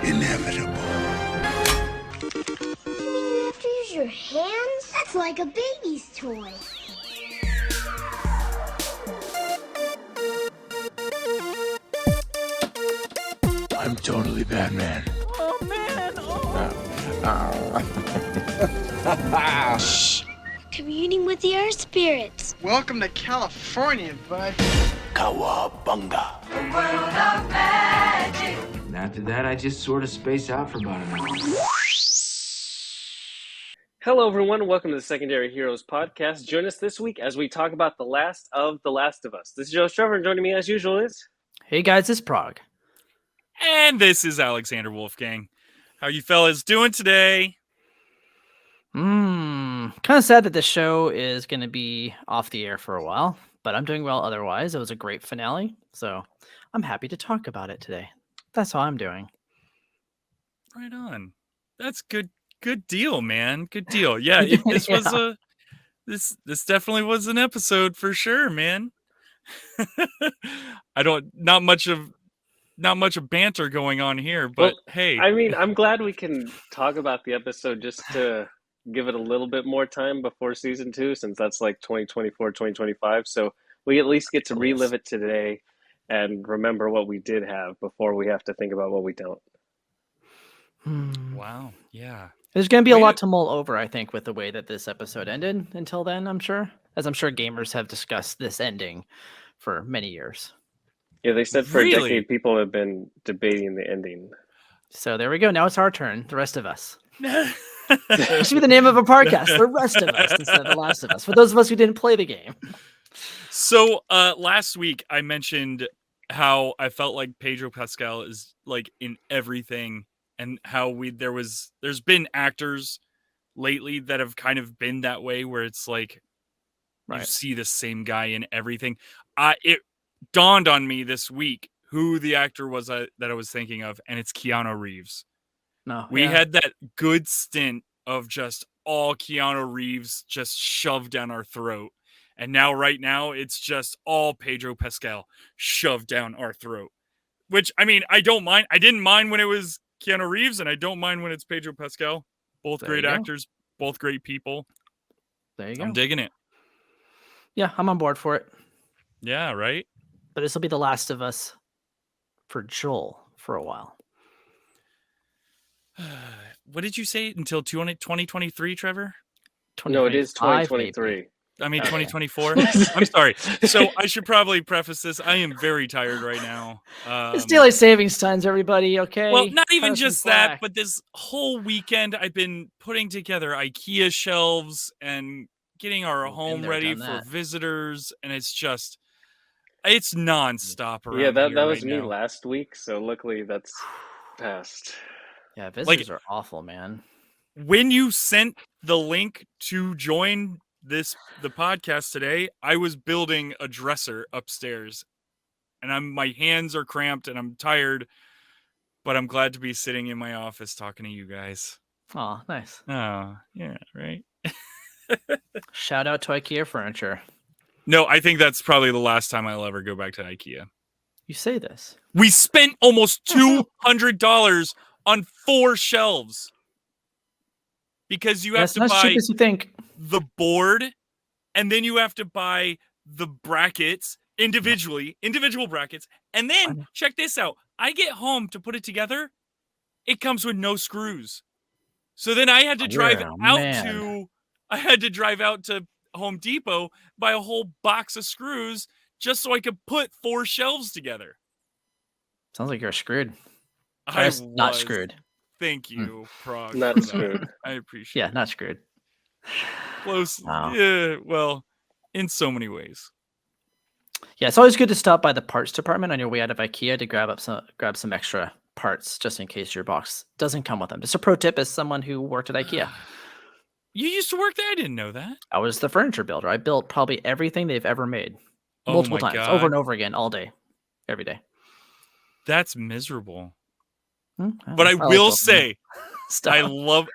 inevitable. You have to use your hands? That's like a baby's toy. I'm totally Batman. Oh, man. Shh. Communing with the earth spirits. Welcome to California, bud. Cowabunga. And after that, I just sort of space out for about an hour. Hello, everyone. Welcome to the Secondary Heroes podcast. Join us this week as we talk about The Last of Us. This is Joe Trevor, and joining me as usual is... Hey, guys, it's Prague. And this is Alexander Wolfgang. How you fellas doing today? Kind of sad that this show is going to be off the air for a while, but I'm doing well otherwise. It was a great finale, so I'm happy to talk about it today. That's how I'm doing. Right on. That's good deal, man. Good deal. Yeah, this Yeah. was this definitely was an episode for sure, man. Not much of banter going on here, but hey. I mean, I'm glad we can talk about the episode just to give it a little bit more time before season 2, since that's like 2024, 2025. So we at least get to relive it today and remember what we did have before we have to think about what we don't. Wow. Yeah. There's going to be a lot to mull over, I think, with the way that this episode ended until then, I'm sure. As I'm sure gamers have discussed this ending for many years. Yeah, they said for Really? a decade people have been debating the ending. So there we go. Now it's our turn. The rest of us. It should be the name of a podcast. The rest of us instead of The Last of Us. For those of us who didn't play the game. So last week I mentioned how I felt like Pedro Pascal is like in everything, and how there's been actors lately that have kind of been that way, where it's like you see the same guy in everything. It dawned on me this week who the actor was that I was thinking of, and it's Keanu Reeves. We had that good stint of just all Keanu Reeves just shoved down our throat. And right now, it's just all Pedro Pascal shoved down our throat. Which, I mean, I don't mind. I didn't mind when it was Keanu Reeves, and I don't mind when it's Pedro Pascal. Both great actors, both great people. There you go. I'm digging it. Yeah, I'm on board for it. Yeah, right? But this will be The Last of Us for Joel for a while. What did you say? Until 2023, Trevor? No, it is 2023. I mean, 2024. I'm sorry. So I should probably preface this. I am very tired right now. It's daylight savings times, everybody. Okay. Well, not even Cut us some just that, slack. but this whole weekend I've been putting together IKEA shelves and getting our home there, ready done for that. visitors, and it's nonstop around Yeah, that here was right me now. last week, so luckily that's passed. Yeah, visitors are awful, man. When you sent the link to join the podcast today, I was building a dresser upstairs, and my hands are cramped and I'm tired, but I'm glad to be sitting in my office talking to you guys. Oh, nice. Oh, yeah, right. Shout out to IKEA furniture. No, I think that's probably the last time I'll ever go back to IKEA. You say this. We spent almost $200 on 4 shelves. Because you have to not as buy cheap as you think. the board, and then you have to buy the brackets individual brackets. And then, check this out. I get home to put it together. It comes with no screws. So then I had to drive out to Home Depot, buy a whole box of screws just so I could put 4 shelves together. Sounds like you're screwed. I was not screwed. Thank you, Prague. Not screwed. I appreciate Yeah, not screwed. Close. Wow. Yeah, well, in so many ways. Yeah, it's always good to stop by the parts department on your way out of IKEA to grab some extra parts just in case your box doesn't come with them. Just a pro tip as someone who worked at IKEA. You used to work there? I didn't know that. I was the furniture builder. I built probably everything they've ever made. Oh Multiple my times, God. over and over again, all day, every day. That's miserable. But But I will say, Stop.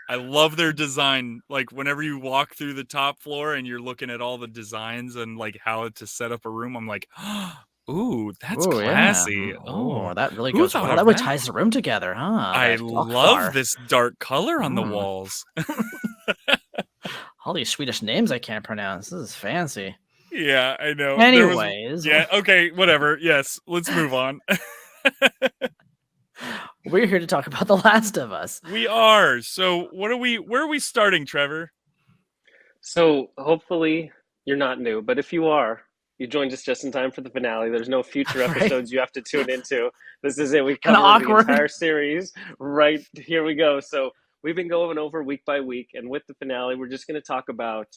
I love their design. Like whenever you walk through the top floor and you're looking at all the designs and like how to set up a room, I'm like, Ooh, that's Oh yeah. classy. Oh, Oh, that really who goes thought well. of That really that? ties the room together, huh? I That love Alkmaar. this dark color on the Mm. walls. All these Swedish names I can't pronounce. This is fancy. Yeah, I know. Anyways, Yeah, okay, whatever. Yes, let's move on. we're here to talk about The Last of Us. We are. So, where are we starting, Trevor? So hopefully you're not new, but if you are, you joined us just in time for the finale. There's no future Right? episodes you have to tune into. This is it. We Kind of covered the awkward. entire series. Right here we go. So we've been going over week by week, and with the finale, we're just going to talk about,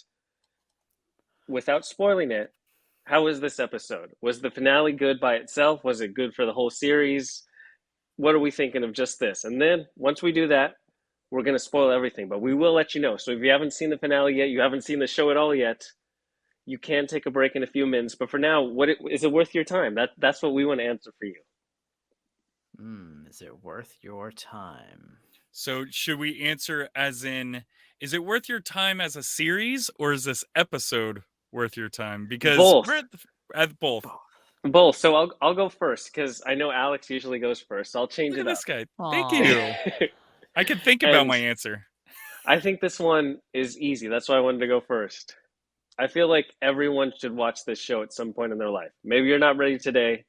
without spoiling it, how was this episode? Was the finale good by itself? Was it good for the whole series? What are we thinking of just this? And then once we do that, we're going to spoil everything, but we will let you know. So if you haven't seen the finale yet, you haven't seen the show at all yet, you can take a break in a few minutes. But for now, is it worth your time? That's what we want to answer for you. Is it worth your time? So, should we answer as in, is it worth your time as a series, or is this episode worth your time? Because Both. we're at both. Both. So I'll go first because I know Alex usually goes first. So I'll change Look it at up. this guy. Thank Aw. you. I can think about And my answer. I think this one is easy. That's why I wanted to go first. I feel like everyone should watch this show at some point in their life. Maybe you're not ready today.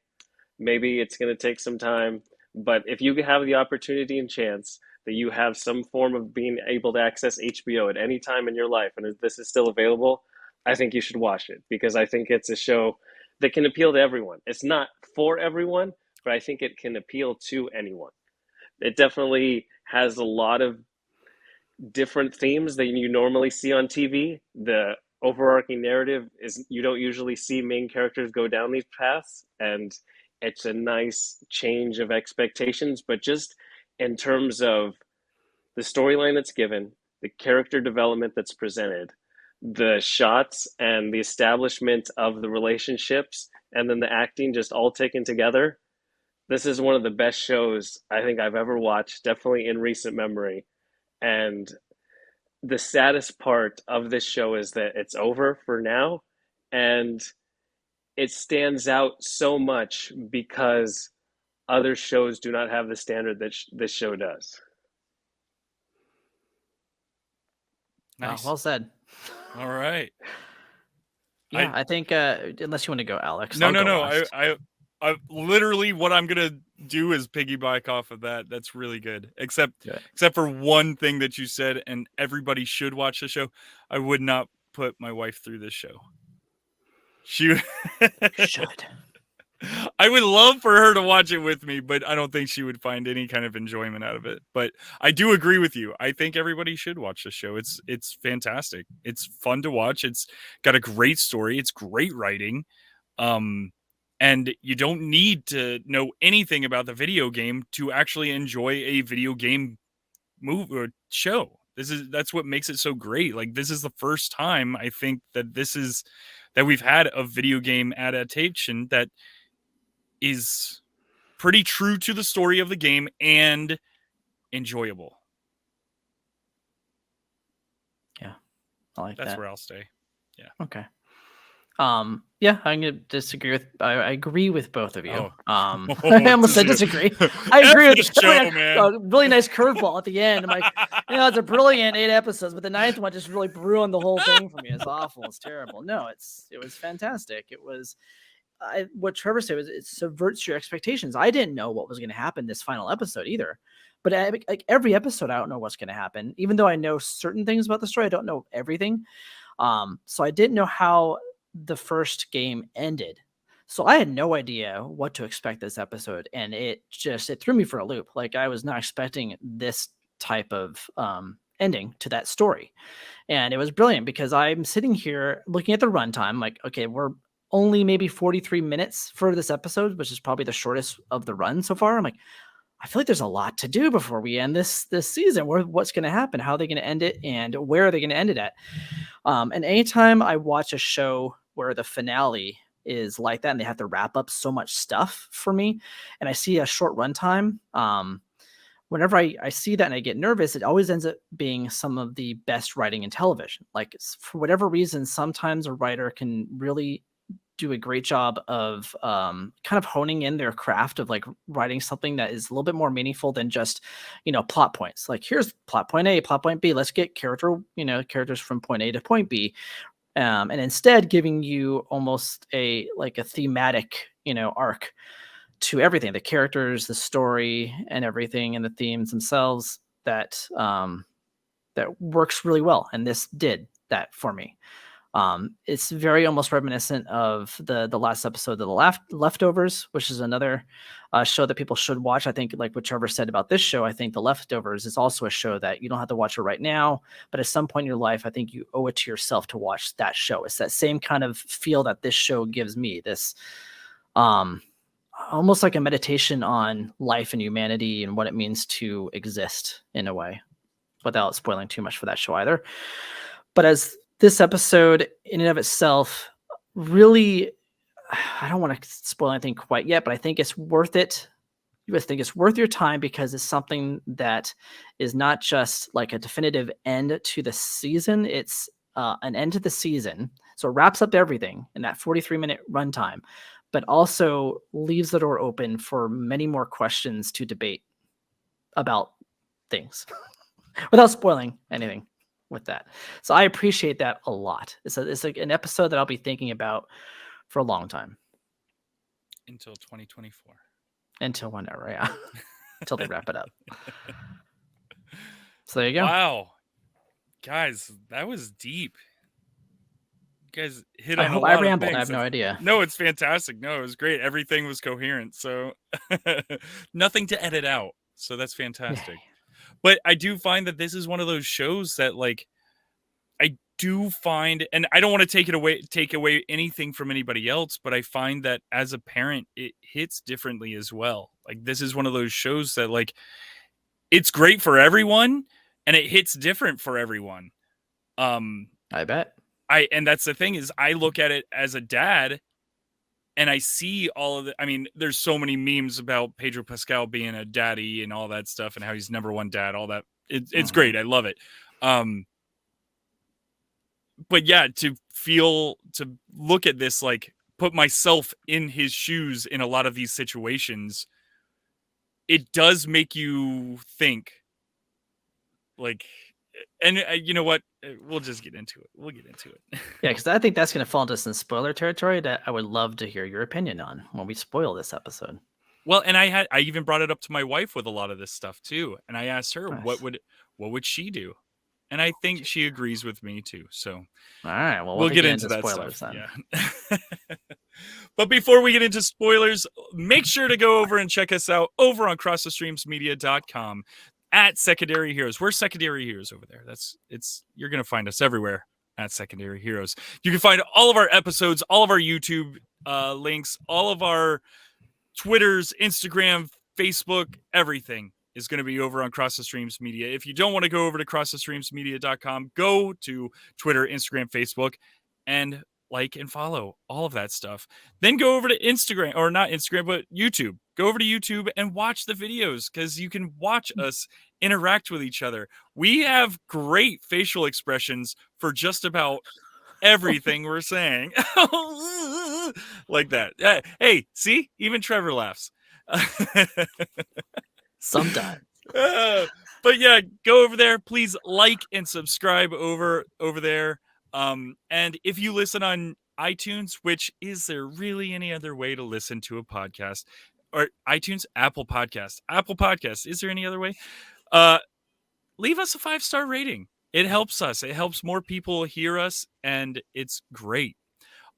Maybe it's going to take some time. But if you have the opportunity and chance that you have some form of being able to access HBO at any time in your life, and if this is still available, I think you should watch it because I think it's a show that can appeal to everyone. It's not for everyone, but I think it can appeal to anyone. It definitely has a lot of different themes that you normally see on TV. The overarching narrative is you don't usually see main characters go down these paths, and it's a nice change of expectations. But just in terms of the storyline that's given, the character development that's presented, the shots and the establishment of the relationships, and then the acting just all taken together, this is one of the best shows I think I've ever watched, definitely in recent memory. And the saddest part of this show is that it's over for now, and it stands out so much because other shows do not have the standard that this show does. Nice. Well said. All right. Yeah, I think unless you want to go, Alex. No, I'll no, go no. last. I literally what I'm gonna do is piggyback off of that. That's really good. Except for one thing that you said, and everybody should watch the show. I would not put my wife through this show. She should. I would love for her to watch it with me, but I don't think she would find any kind of enjoyment out of it. But I do agree with you. I think everybody should watch the show. It's fantastic. It's fun to watch. It's got a great story. It's great writing. And you don't need to know anything about the video game to actually enjoy a video game movie or show. That's what makes it so great. Like, this is the first time I think that we've had a video game adaptation that is pretty true to the story of the game and enjoyable. Yeah, I like that. That's where I'll stay. Yeah. Okay. Yeah, I'm gonna disagree with. I agree with both of you. Oh. I almost said disagree. I agree with This you. show, man. A really nice curveball at the end. I'm like, it's a brilliant 8 episodes, but the 9th one just really ruined the whole thing for me. It's awful. It's terrible. No, it was fantastic. It was. What Trevor said was it subverts your expectations. I didn't know what was going to happen this final episode either, but like every episode, I don't know what's going to happen. Even though I know certain things about the story, I don't know everything. So I didn't know how the first game ended. So I had no idea what to expect this episode, and it threw me for a loop. Like, I was not expecting this type of ending to that story, and it was brilliant because I'm sitting here looking at the runtime, like, okay, we're only maybe 43 minutes for this episode, which is probably the shortest of the run so far. I'm like, I feel like there's a lot to do before we end this season. What's going to happen? How are they going to end it? And where are they going to end it at? And anytime I watch a show where the finale is like that and they have to wrap up so much stuff for me, and I see a short runtime, whenever I see that and I get nervous, it always ends up being some of the best writing in television. Like, for whatever reason, sometimes a writer can really do a great job of kind of honing in their craft of like writing something that is a little bit more meaningful than just, plot points. Like here's plot point A, plot point B. Let's get characters from point A to point B. And instead giving you almost a thematic, arc to everything, the characters, the story, and everything, and the themes themselves that that works really well. And this did that for me. It's very almost reminiscent of the last episode of the Leftovers, which is another show that people should watch. I think, like what Trevor said about this show, I think The Leftovers is also a show that you don't have to watch it right now, but at some point in your life, I think you owe it to yourself to watch that show. It's that same kind of feel that this show gives me. This almost like a meditation on life and humanity and what it means to exist in a way, without spoiling too much for that show either. But as this episode in and of itself really, I don't want to spoil anything quite yet, but I think it's worth it. I think it's worth your time because it's something that is not just like a definitive end to the season. It's an end to the season. So it wraps up everything in that 43-minute runtime, but also leaves the door open for many more questions to debate about things without spoiling anything with that. So I appreciate that a lot. It's like an episode that I'll be thinking about for a long time. Until 2024. Until whenever, yeah. Until they wrap it up. So there you go. Wow. Guys, that was deep. You guys hit on I hope a lot I of rambled. things. I have no idea. No, it's fantastic. No, it was great. Everything was coherent. So nothing to edit out. So that's fantastic. But I do find that this is one of those shows that, like, I do find, and I don't want to take away anything from anybody else, but I find that as a parent, it hits differently as well. Like, this is one of those shows that, like, it's great for everyone, and it hits different for everyone. I bet. And that's the thing is, I look at it as a dad, and I see all of the, I mean, there's so many memes about Pedro Pascal being a daddy and all that stuff and how he's number one dad, all that. It's great. I love it. But yeah, to look at this, like, put myself in his shoes in a lot of these situations, it does make you think, like, and you know what? We'll just get into it. We'll get into it. Yeah, because I think that's going to fall into some spoiler territory that I would love to hear your opinion on when we spoil this episode. Well, and I even brought it up to my wife with a lot of this stuff too, and I asked her Nice. what would she do, and I think she agrees with me too. So, All right, well, we'll get into that spoilers stuff. then. Yeah. But before we get into spoilers, make sure to go over and check us out over on crossthestreamsmedia.com at Secondary Heroes. We're Secondary Heroes over there. You're going to find us everywhere at Secondary Heroes. You can find all of our episodes, all of our YouTube links, all of our Twitters, Instagram, Facebook, everything is going to be over on Cross the Streams Media. If you don't want to go over to crossthestreamsmedia.com, go to Twitter, Instagram, Facebook, and like and follow all of that stuff. Then go over to Instagram, or not Instagram, but YouTube. Go over to YouTube and watch the videos because you can watch us interact with each other. We have great facial expressions for just about everything we're saying. Like that. Hey, see? Even Trevor laughs. Sometimes. But yeah, go over there. Please like and subscribe over there. And if you listen on iTunes, which is there really any other way to listen to a podcast? Or iTunes, Apple Podcasts. Is there any other way? Leave us a 5-star rating. It helps us. It helps more people hear us, and it's great.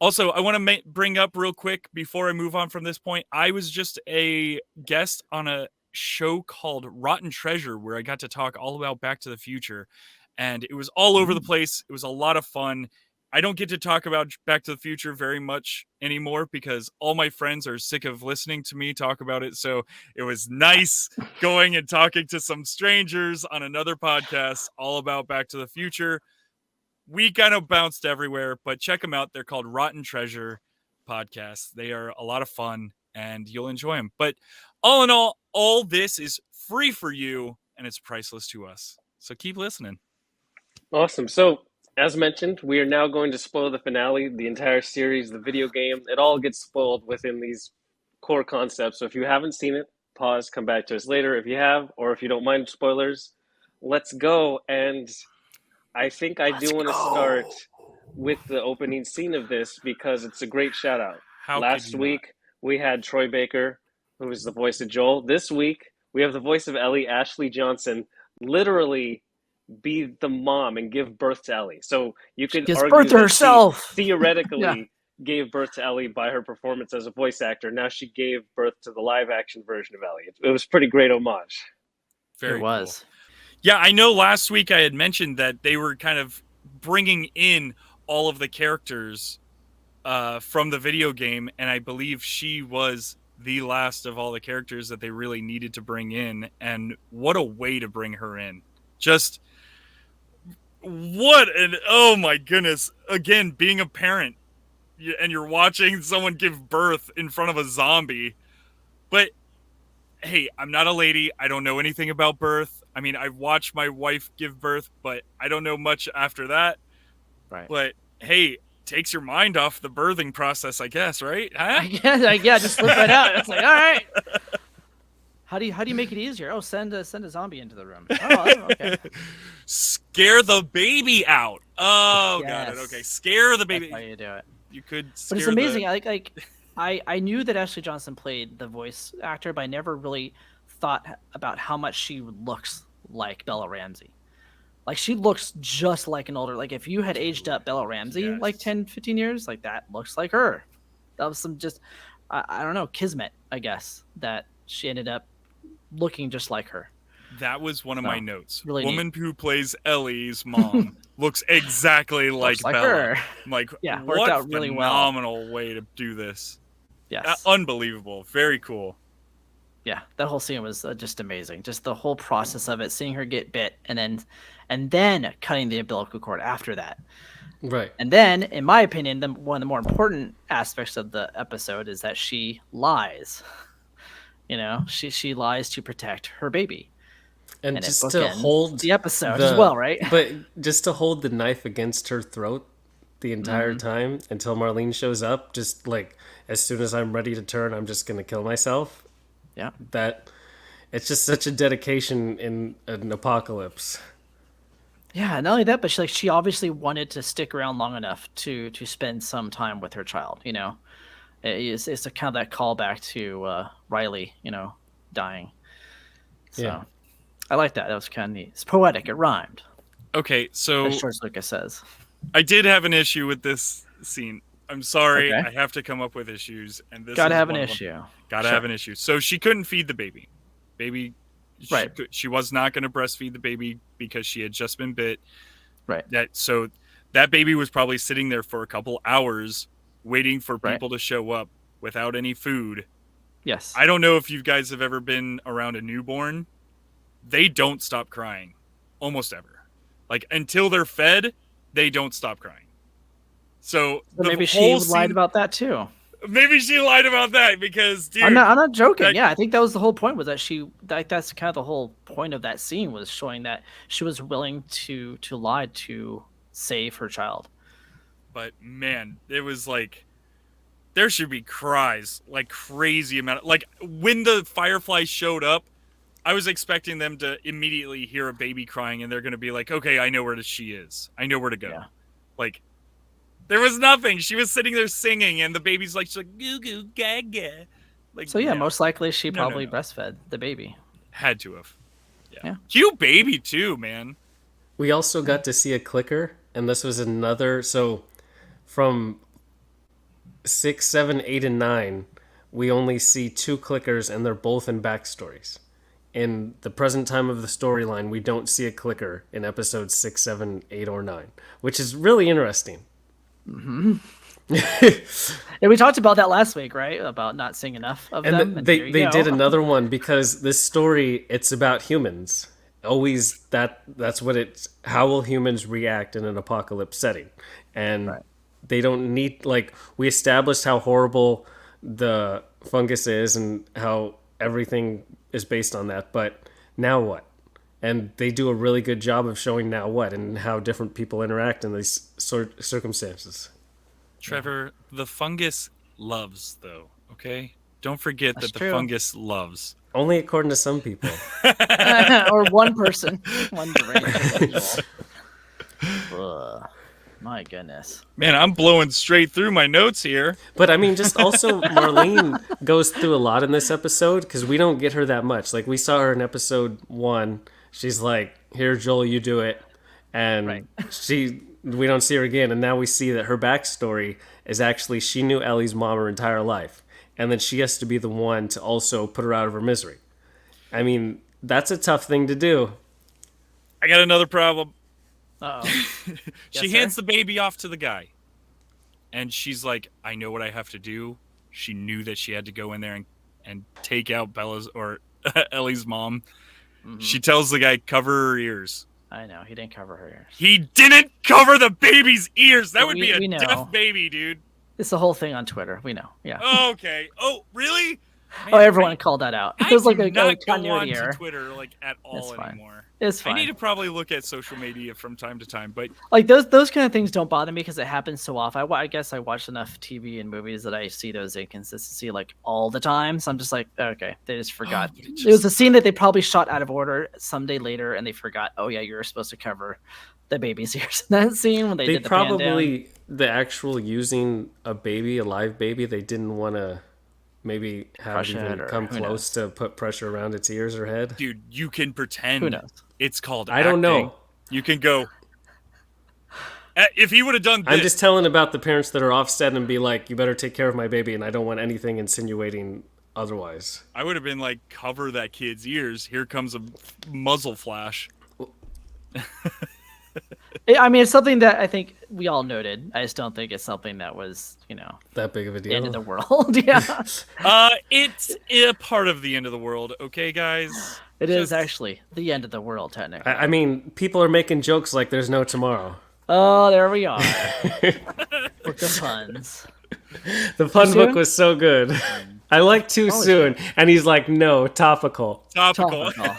Also, I want to bring up real quick before I move on from this point. I was just a guest on a show called Rotten Treasure, where I got to talk all about Back to the Future, and it was all over the place. It was a lot of fun. I don't get to talk about Back to the Future very much anymore because all my friends are sick of listening to me talk about it. So it was nice going and talking to some strangers on another podcast all about Back to the Future. We kind of bounced everywhere, but check them out. They're called Rotten Treasure Podcasts. They are a lot of fun and you'll enjoy them. But all in all this is free for you and it's priceless to us. So keep listening. Awesome. So as mentioned, we are now going to spoil the finale, the entire series, the video game. It all gets spoiled within these core concepts. So if you haven't seen it, pause, come back to us later. If you have, or if you don't mind spoilers, let's go. And I think I do want to start with the opening scene of this because it's a great shout out. How could Last you week, we had Troy Baker, who was the voice of Joel. This week, we have the voice of Ellie, Ashley Johnson, literally be the mom and give birth to Ellie. So you could Gives argue birth to that herself. she theoretically Yeah. gave birth to Ellie by her performance as a voice actor. Now she gave birth to the live action version of Ellie. It was pretty great homage. Very It was. cool. Yeah, I know last week I had mentioned that they were kind of bringing in all of the characters from the video game, and I believe she was the last of all the characters that they really needed to bring in, and what a way to bring her in. Just what an, oh my goodness, again, being a parent and you're watching someone give birth in front of a zombie. But hey, I'm not a lady. I don't know anything about birth. I mean, I've watched my wife give birth, but I don't know much after that. Right. But hey, takes your mind off the birthing process, I guess, right? Huh? Yeah, just slip it out. It's like, all right. How do you make it easier? Oh, send a zombie into the room. Oh, okay. Scare the baby out. Oh, got it. Yes. Okay, scare the baby. That's how you do it. You could But scare it's amazing. the... I knew that Ashley Johnson played the voice actor, but I never really thought about how much she looks like Bella Ramsey. Like, she looks just like an older, like, if you had aged up Bella Ramsey Yes. like 10, 15 years, like, that looks like her. That was some just, I don't know, kismet, I guess, that she ended up looking just like her. That was one of my notes. Really Woman who plays Ellie's mom looks exactly like Looks like Bella. her. I'm like, Yeah, worked what out really well. phenomenal way to do this. Yes. Unbelievable. Very cool. Yeah, that whole scene was just amazing. Just the whole process of it, seeing her get bit, and then cutting the umbilical cord after that. Right. And then, in my opinion, one of the more important aspects of the episode is that she lies. You know, she lies to protect her baby. And it just to bookends hold the episode as well, right? But just to hold the knife against her throat the entire time until Marlene shows up, just like as soon as I'm ready to turn, I'm just gonna kill myself. Yeah. That it's just such a dedication in an apocalypse. Yeah, not only that, but she obviously wanted to stick around long enough to spend some time with her child. You know, it's a kind of that callback to Riley, you know, dying. So Yeah. I like that. That was kind of neat. It's poetic. It rhymed, Okay, so as George Lucas says. I did have an issue with this scene. I'm sorry. Okay. I have to come up with issues. And this Gotta is have an one of them. issue. Gotta Sure. have an issue. So she couldn't feed the baby. Right. She was not going to breastfeed the baby because she had just been bit. Right. So that baby was probably sitting there for a couple hours waiting for Right. people to show up without any food. Yes. I don't know if you guys have ever been around a newborn. They don't stop crying almost ever. Like, until they're fed, they don't stop crying. So the maybe she whole lied scene- about that too. Maybe she lied about that because, dude, I'm not joking. that- Yeah, I think that was the whole point. Was that that's kind of the whole point of that scene, was showing that she was willing to lie to save her child. But man, it was like there should be cries, like crazy amount. Like when the fireflies showed up, I was expecting them to immediately hear a baby crying, and they're going to be like, "Okay, I know where she is. I know where to go." Yeah. Like there was nothing. She was sitting there singing, and the baby's like, she's like goo goo gaga. Like, So yeah, no, most likely she No, probably no. breastfed the baby. had to have. Yeah. Cute baby too, man. We also got to see a clicker, and this was another. So from 6, 7, 8, and 9, we only see 2 clickers, and they're both in backstories. In the present time of the storyline, we don't see a clicker in episodes 6, 7, 8, or 9, which is really interesting. Yeah, we talked about that last week, right? About not seeing enough of And them. they there you they go. did another one because this story, it's about humans. Always that's what it's, how will humans react in an apocalypse setting? And Right. they don't need, like, we established how horrible the fungus is and how everything is based on that, but now what? And they do a really good job of showing now what and how different people interact in these circumstances. Trevor, the fungus loves, though. Okay, don't forget That's that the true. fungus loves. Only according to some people. Or one person, one deranged individual. Ugh. My goodness. Man, I'm blowing straight through my notes here. But I mean, just also Marlene goes through a lot in this episode because we don't get her that much. Like we saw her in episode 1. She's like, "Here, Joel, you do it," and Right. we don't see her again. And now we see that her backstory is actually she knew Ellie's mom her entire life, and then she has to be the one to also put her out of her misery. I mean, that's a tough thing to do. I got another problem. Uh-oh. She Yes, hands sir? the baby off to the guy, and she's like, "I know what I have to do." She knew that she had to go in there and take out Bella's or Ellie's mom. Mhm. She tells the guy, "Cover her ears." I know he didn't cover her ears. He didn't cover the baby's ears. That would be a We know. deaf baby, dude. It's the whole thing on Twitter. We know. Yeah. Okay. Oh, really? Oh, everyone called that out. It was like a not go on continuity to error. Twitter like at all It's fine. anymore. It's I fine. need to probably look at social media from time to time, but Like those kind of things don't bother me because it happens so often. I guess I watch enough TV and movies that I see those inconsistency like all the time. So I'm just like, okay, they just forgot. but It was a scene that they probably shot out of order someday later, and they forgot. Oh yeah, you were supposed to cover the baby's ears in that scene when they They did the pan down. probably the actual using a live baby. They didn't want to maybe have Crush it even it or come who close to put pressure around its ears or head. dude, you can pretend Who knows? it's called I don't acting. know. You can go. If he would have done this, I'm just telling about the parents that are offset and be like, "You better take care of my baby," and I don't want anything insinuating otherwise. I would have been like, cover that kid's ears. Here comes a muzzle flash. I mean, it's something that I think we all noted. I just don't think it's something that was, That big of a the deal. end of the world. Yeah, It's a part of the end of the world, okay, guys? it is Just- actually the end of the world, technically. I mean, people are making jokes like there's no tomorrow. Oh, there we are. With the puns. The fun Too book soon? was so good. I like too Oh, soon, and he's like, "No, topical." Topical. Topical.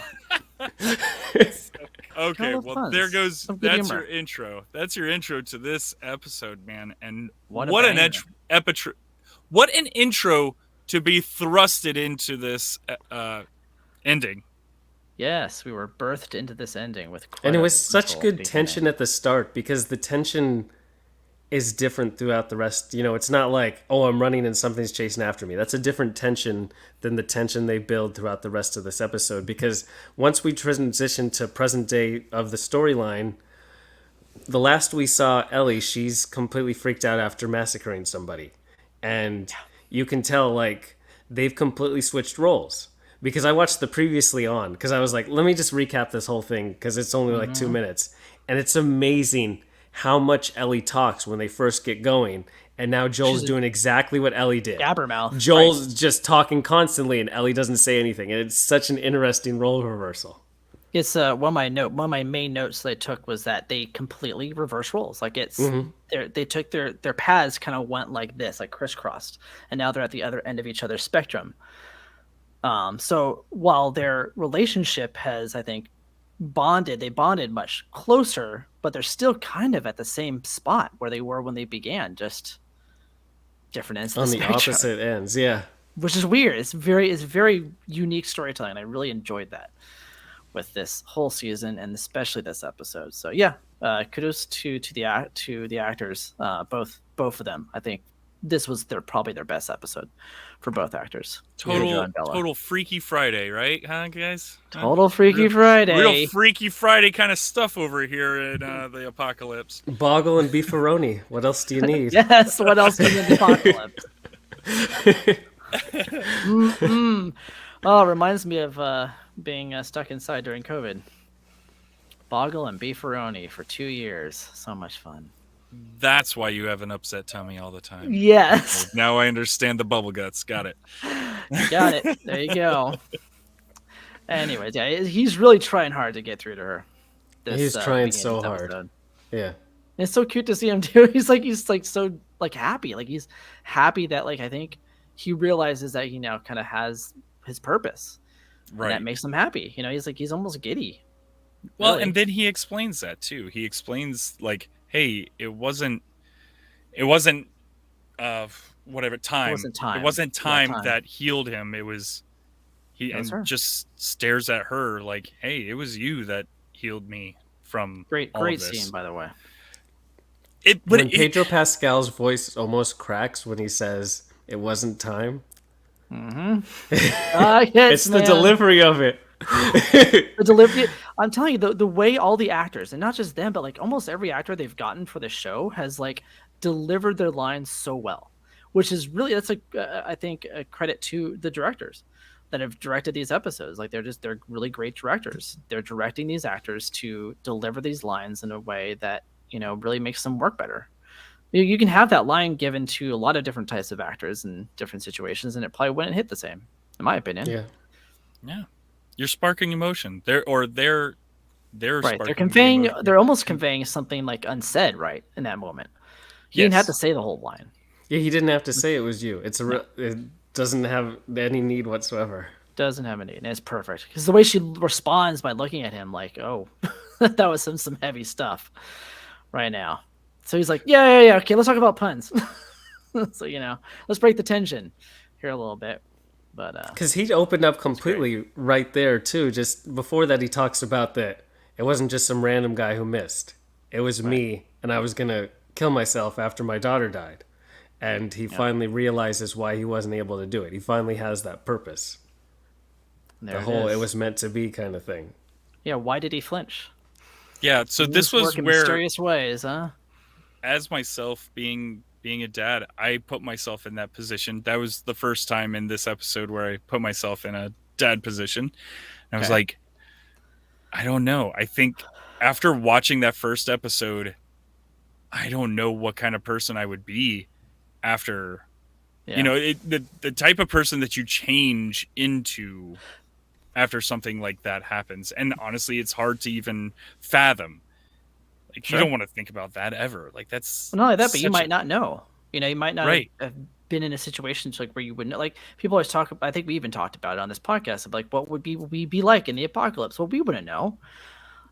Okay, Kind of well, fun. there goes. Some good That's humor. your intro. That's your intro to this episode, man. And What what a an banger. what an intro to be thrusted into this ending. Yes, we were birthed into this ending with quite And it a was such brutal good beginning. tension at the start because the tension is different throughout the rest. It's not like, "Oh, I'm running and something's chasing after me." That's a different tension than the tension they build throughout the rest of this episode, because once we transition to present day of the storyline, the last we saw Ellie, she's completely freaked out after massacring somebody. And you can tell, like, they've completely switched roles. Because I watched the previously on, because I was like, let me just recap this whole thing, because it's only like 2 minutes. And it's amazing how much Ellie talks when they first get going. And now Joel's doing exactly what Ellie did. Gabbermouth. Joel's just talking constantly, and Ellie doesn't say anything. And it's such an interesting role reversal. It's one of my main notes that I took was that they completely reverse roles. Like it's they took their paths kind of went like this, like crisscrossed, and now they're at the other end of each other's spectrum. So while their relationship has, I think, they bonded much closer, but they're still kind of at the same spot where they were when they began, just different ends of On the the spectrum, opposite ends, yeah. which is weird. It's very unique storytelling. I really enjoyed that with this whole season and especially this episode. So yeah, kudos to the actors, both of them. I think this was probably their best episode for both actors. Pedro and Bella. Total Freaky Friday, right, huh, guys? Huh? Total Freaky Real- Friday. Real Freaky Friday kind of stuff over here in the apocalypse. Boggle and beefaroni. What else do you need? Yes. What else was in the apocalypse? Oh, it reminds me of being stuck inside during COVID. Boggle and beefaroni for 2 years. So much fun. That's why you have an upset tummy all the time. Yes. Now I understand the bubble guts. Got it. Got it. There you go. Anyways, yeah, he's really trying hard to get through to her. He's trying beginning so of this hard. episode. Yeah. And it's so cute to see him too. He's so happy. Like he's happy that I think he realizes that he now kind of has his purpose. And Right. that makes him happy. He's almost giddy. Well, really. and then he explains that too. He explains like, hey, it wasn't whatever time. It wasn't time. It wasn't Yeah, time time. that healed him. It was he It was and her. just stares at her like, hey, it was you that healed me from Great all of this. scene, by the way. When Pedro Pascal's voice almost cracks when he says it wasn't time. It's the delivery of it. The delivery. I'm telling you, the way all the actors, and not just them, but like almost every actor they've gotten for the show has like delivered their lines so well, which is really that's like I think a credit to the directors that have directed these episodes. Like they're really great directors. They're directing these actors to deliver these lines in a way that really makes them work better. You can have that line given to a lot of different types of actors in different situations, and it probably wouldn't hit the same, in my opinion. Yeah. You're sparking emotion. They're right. They're sparking conveying. emotion. They're almost conveying something like unsaid right in that moment. He didn't have to say the whole line. Yeah, he didn't have to say it was you. It doesn't have any need whatsoever. Doesn't have a need, and it's perfect because the way she responds by looking at him like, "Oh, that was some heavy stuff right now." So he's like, "Yeah, okay, let's talk about puns." So let's break the tension here a little bit. But because he opened up completely right there too. Just before that, he talks about that it wasn't just some random guy who missed. It was me, and I was gonna kill myself after my daughter died. And he finally realizes why he wasn't able to do it. He finally has that purpose. The whole "it was meant to be" kind of thing. Yeah, why did he flinch? Yeah, so this was work in where, mysterious ways, huh? as myself being a dad, I put myself in that position. That was the first time in this episode where I put myself in a dad position. And I was like, I don't know. I think after watching that first episode, I don't know what kind of person I would be after. The type of person that you change into after something like that happens. And honestly, it's hard to even fathom. Like, you don't want to think about that ever. Like, that's not only that, but you might not know. You might not Right. have been in a situation like where you wouldn't know. Like people always talk. I think we even talked about it on this podcast of like what would we be like in the apocalypse? Well, we wouldn't know.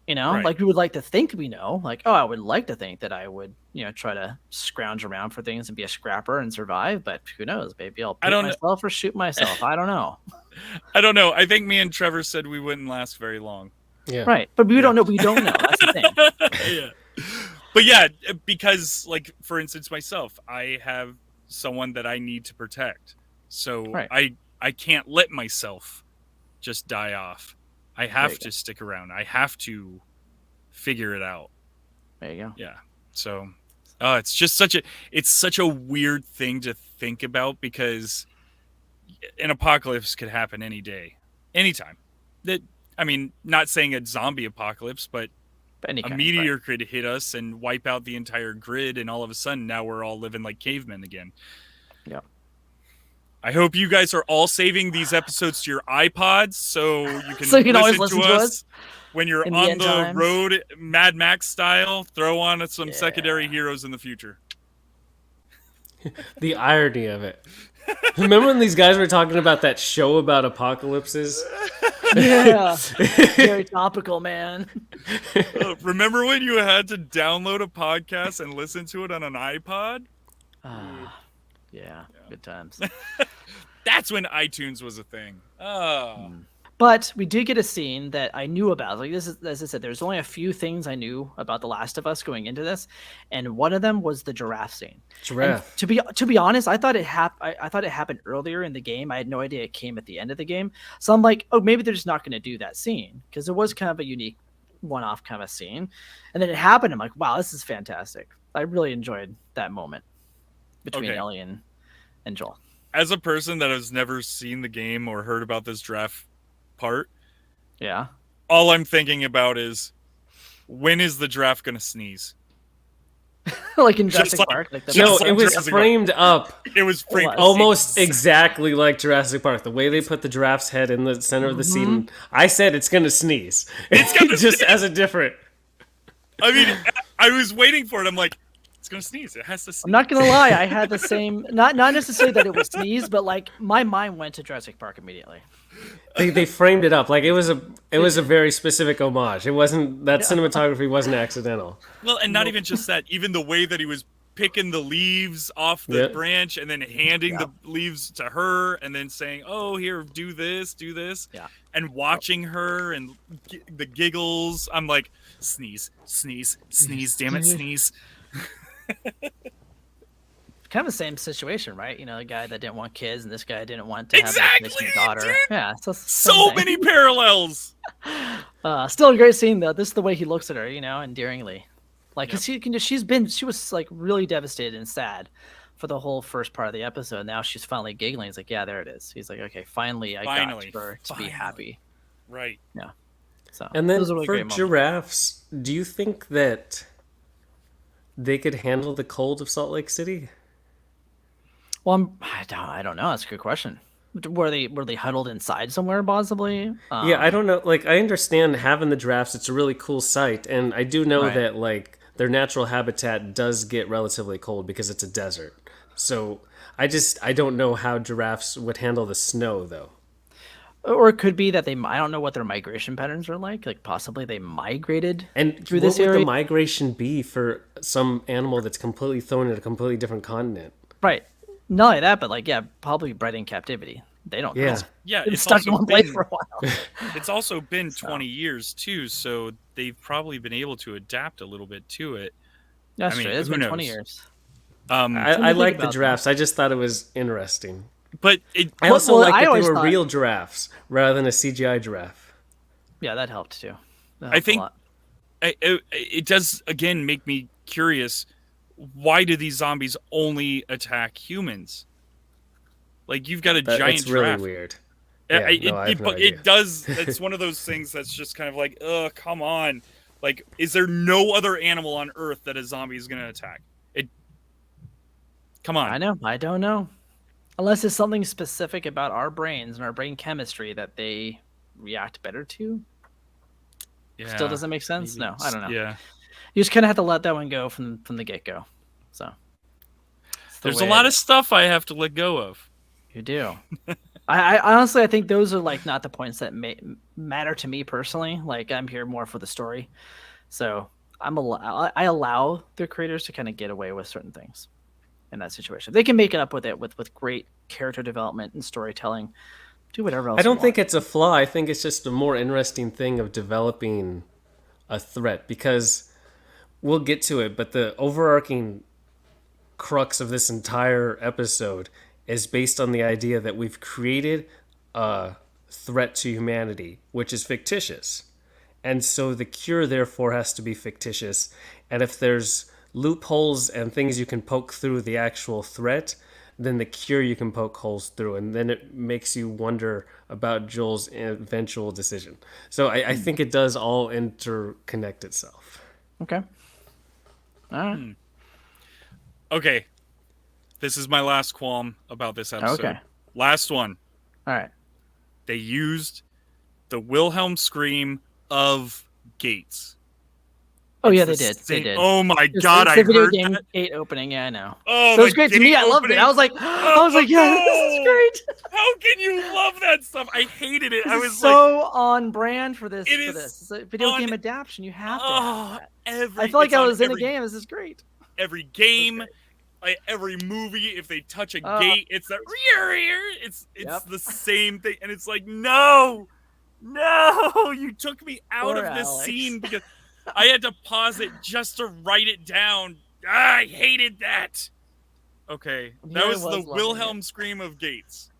Right. Like we would like to think we know. Like, oh, I would like to think that I would, try to scrounge around for things and be a scrapper and survive. But who knows? Maybe I'll paint myself or shoot myself. I don't know. I don't know. I think me and Trevor said we wouldn't last very long. Yeah. Right. But we don't know. We don't know. That's the thing. Yeah. But yeah, because like, for instance, myself, I have someone that I need to protect. So I can't let myself just die off. I have to stick around. I have to figure it out. There you go. Yeah. So it's just such a weird thing to think about because an apocalypse could happen any day, anytime. Not saying a zombie apocalypse, but a meteor could hit us and wipe out the entire grid, and all of a sudden now we're all living like cavemen again. Yeah. I hope you guys are all saving these episodes to your iPods so you can, always listen to us when you're on the road, Mad Max style. Throw on some secondary heroes in the future. The irony of it. Remember when these guys were talking about that show about apocalypses? Yeah. Very topical, man. Remember when you had to download a podcast and listen to it on an iPod? Yeah, good times. That's when iTunes was a thing. But we did get a scene that I knew about. Like this is, as I said, there's only a few things I knew about The Last of Us going into this, and one of them was the giraffe scene. Giraffe. And to be honest, I thought it happened earlier in the game. I had no idea it came at the end of the game. So I'm like, oh, maybe they're just not going to do that scene because it was kind of a unique one-off kind of scene. And then it happened. I'm like, wow, this is fantastic. I really enjoyed that moment between Ellie and Joel. As a person that has never seen the game or heard about this giraffe part, all I'm thinking about is, when is the giraffe gonna sneeze? Like in Jurassic Park? No, it was framed up. It was framed almost exactly like Jurassic Park. The way they put the giraffe's head in the center of the scene. I said it's gonna sneeze. It's gonna just sneeze. as a different. I mean, I was waiting for it. I'm like, it's gonna sneeze. It has to sneeze. I'm not gonna lie, I had the same, not necessarily that it was sneeze, but like my mind went to Jurassic Park immediately. They framed it up like it was a very specific homage. It wasn't that cinematography wasn't accidental. Well, and not even just that. Even the way that he was picking the leaves off the Yeah. branch and then handing the leaves to her and then saying, "Oh, here, do this." Yeah. And watching her and the giggles. I'm like, sneeze, sneeze, sneeze, damn it, sneeze. Kind of the same situation, right? You know, the guy that didn't want kids, and this guy didn't want to have Exactly, a daughter. dude. Yeah, So same thing. many parallels. Still a great scene though. This is the way he looks at her, you know, endearingly. Like, cause she was like really devastated and sad for the whole first part of the episode. Now she's finally giggling. He's like, yeah, there it is. He's like, okay, finally, I got her to be happy. Right. Yeah. So And then those are really for great moments. giraffes, do you think that they could handle the cold of Salt Lake City? Well, I don't know. That's a good question. Were they huddled inside somewhere possibly? Yeah, I don't know. Like, I understand having the giraffes; it's a really cool sight, and I do know Right. that like their natural habitat does get relatively cold because it's a desert. So I don't know how giraffes would handle the snow though. Or it could be that I don't know what their migration patterns are like. Like possibly they migrated And through what this would area. the migration be for some animal that's completely thrown in a completely different continent? Right. Not only that, but like, yeah, probably bred in captivity. They don't Yeah. know. Yeah, Been it's stuck in also one place been- for a while. It's also been 20 years too, so they've probably been able to adapt a little bit to it. That's I mean, true. It's who been 20 knows? years. I think like the about giraffes. I just thought it was interesting. But it, I also well, like I that they always were thought- real giraffes rather than a CGI giraffe. Yeah, that helped too. That I helped a think lot. it does again make me curious. Why do these zombies only attack humans? Like you've got a giant It's really giraffe. weird. Yeah, Yeah, I have no idea. it does. It's one of those things that's just kind of like, come on. Like, is there no other animal on Earth that a zombie is going to attack? Come on. I know. I don't know. Unless it's something specific about our brains and our brain chemistry that they react better to. Yeah, Still doesn't make sense? maybe No, I don't know. Yeah. You just kind of have to let that one go from the get-go. So it's the There's a way lot it of is. stuff I have to let go of. You do. I honestly, I think those are like not the points that matter to me personally. Like I'm here more for the story, so I allow the creators to kind of get away with certain things in that situation. They can make it up with it with great character development and storytelling. Do whatever else. I don't you think want. it's a flaw. I think it's just a more interesting thing of developing a threat because we'll get to it, but the overarching crux of this entire episode is based on the idea that we've created a threat to humanity, which is fictitious. And so the cure, therefore, has to be fictitious. And if there's loopholes and things you can poke through the actual threat, then the cure you can poke holes through. And then it makes you wonder about Joel's eventual decision. So I think it does all interconnect itself. Okay. All right. Okay. This is my last qualm about this episode. Okay. Last one. All right. They used the Wilhelm scream of Gates. Oh yeah, It's they the did. They same- did. Oh my It's god, I the video heard game that. gate opening. Yeah, I know. Oh, That was the great to me. gate I loved it. opening. I was like, yeah, this is great. How can you love that stuff? I hated it. I This was is like, so on brand for this. It For is this. It's a video on- game adaptation. You have to. oh, Have that. every. I feel like it's I on was in a every- game. This is great. Every game, every movie. If they touch a Oh. gate, it's that. It's Yep. the same thing, and it's like no, you took me out Poor of this Alex. scene because I had to pause it just to write it down. I hated that. Okay, that Yeah, I was the was loving Wilhelm scream of Gates.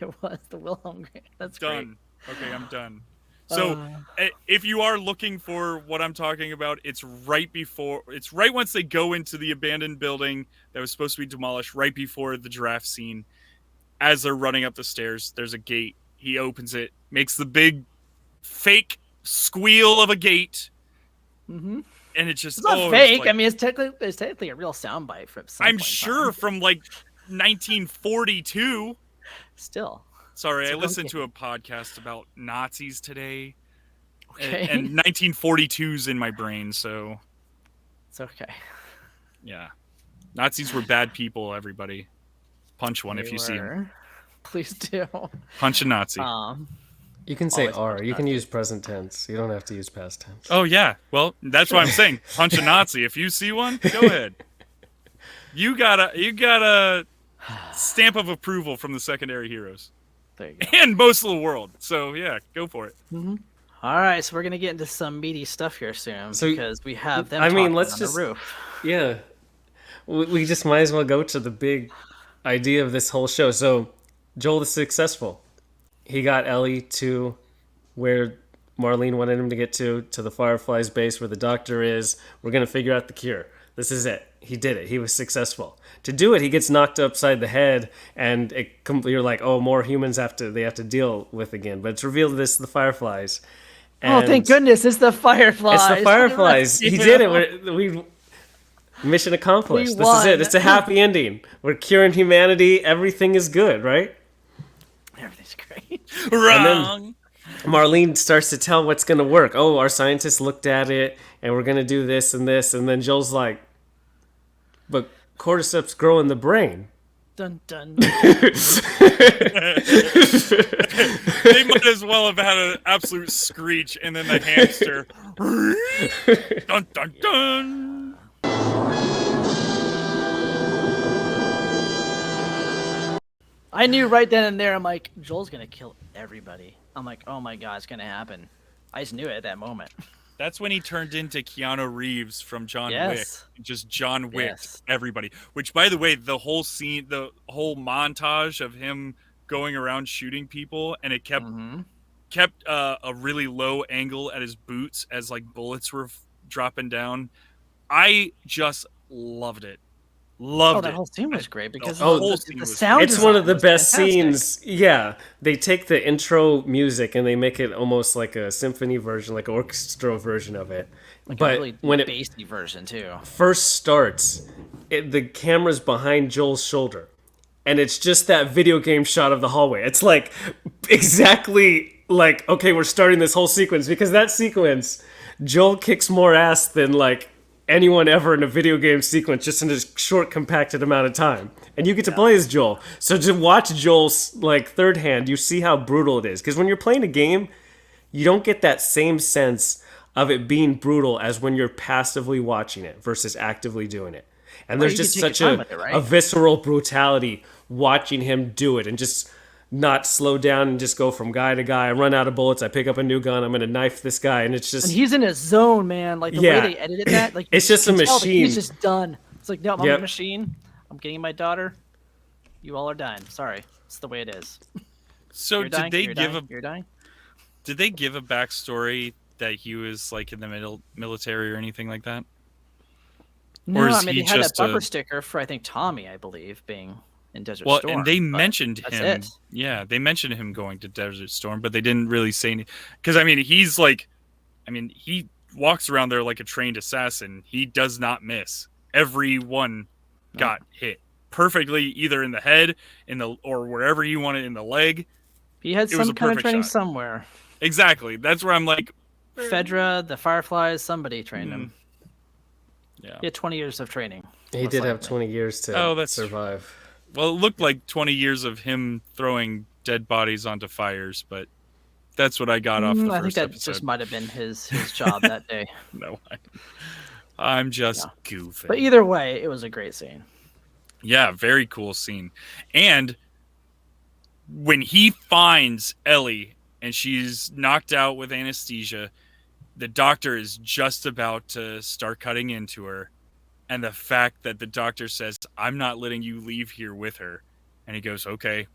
It was the Wilhelm game. That's Done. Okay, I'm done. great. So, if you are looking for what I'm talking about, it's right once they go into the abandoned building that was supposed to be demolished, right before the giraffe scene. As they're running up the stairs, there's a gate. He opens it, makes the big fake squeal of a gate, Mm-hmm. and it just It's not oh, fake. like- I mean, it's technically a real soundbite from. Some I'm point in sure time. from like 1942. Still. Sorry, It's I a listened funky- to a podcast about Nazis today. Okay. And 1942's in my brain, so It's okay. yeah. Nazis were bad people, everybody. Punch one if They you see 'em. were. Please do. Punch a Nazi. You can say Always are. punch You can Nazis. use present tense. You don't have to use past tense. Oh yeah. Well, that's what I'm saying. Punch a Nazi. If you see one, go ahead. You got a stamp of approval from the secondary heroes There you go. and most of the world. So yeah, go for it. All right, so we're gonna get into some meaty stuff here soon So, because we have them. I mean, talking let's on just- the roof. Yeah. We just might as well go to the big idea of this whole show. So, Joel is successful. He got Ellie to where Marlene wanted him to get to the Fireflies base where the doctor is. We're going to figure out the cure. This is it. He did it. He was successful. To do it, he gets knocked upside the head, and you're like, oh, more humans have to deal with again. But it's revealed this is the Fireflies. Oh, thank And goodness! It's the Fireflies. It's the Fireflies. He did it. We mission accomplished. We This is it. won. It's a happy ending. We're curing humanity. Everything is good, right? Everything's great. Wrong. Marlene starts to tell what's going to work. Oh, our scientists looked at it, and we're going to do this and this. And then Joel's like, but cordyceps grow in the brain. Dun dun. They might as well have had an absolute screech, and then the hamster. Dun dun dun. I knew right then and there. I'm like, Joel's gonna kill everybody. I'm like, oh my god, it's gonna happen. I just knew it at that moment. That's when he turned into Keanu Reeves from John Wick. Yes. Just John Wick, Yes. everybody. Which, by the way, the whole scene, the whole montage of him going around shooting people, and it kept a really low angle at his boots as like bullets were dropping down. I just loved it. Oh, that whole scene was great because whole the scene was sound. It's one of the design was best fantastic. scenes. Yeah. They take the intro music and they make it almost like a symphony version, like an orchestral version of it. Like but a really when it bassy version too. first starts, the camera's behind Joel's shoulder, and it's just that video game shot of the hallway. It's like exactly like, okay, we're starting this whole sequence, because that sequence, Joel kicks more ass than like anyone ever in a video game sequence, just in a short compacted amount of time. And you get to play as Joel. So to watch Joel's like third hand, you see how brutal it is. Because when you're playing a game, you don't get that same sense of it being brutal as when you're passively watching it versus actively doing it. And there's you can just take your such time with it, right? a visceral brutality watching him do it, and just not slow down and just go from guy to guy. I run out of bullets, I pick up a new gun, I'm gonna knife this guy, and it's just And he's in his zone, man. Like the Yeah. way they edited that, like It's you just a can tell that machine. He's just done. It's like, no, I'm Yep. a machine. I'm getting my daughter. You all are dying. Sorry, it's the way it is. So You're dying. did they You're give dying. You're dying. did they give a backstory that he was like in the military or anything like that? No, Or is I mean he they had that just bumper a- sticker for I think Tommy, I believe, being in Desert Well, Storm. and they but mentioned that's him. it. Yeah, they mentioned him going to Desert Storm, but they didn't really say anything. Because I mean, he's like, he walks around there like a trained assassin. He does not miss. Everyone got hit perfectly, either in the head, or wherever he wanted in the leg. He had It was some a kind of perfect training shot. somewhere. Exactly. That's where I'm like, Fedra, the Fireflies, somebody trained him. yeah. He had 20 years of training. he most did have likely. 20 years to Oh, that's- survive. Well, it looked like 20 years of him throwing dead bodies onto fires, but that's what I got off the I think first that episode. just might have been his job that day. No, I'm just goofing. But either way, it was a great scene. Yeah, very cool scene. And when he finds Ellie and she's knocked out with anesthesia, the doctor is just about to start cutting into her. And the fact that the doctor says, I'm not letting you leave here with her. And he goes, okay.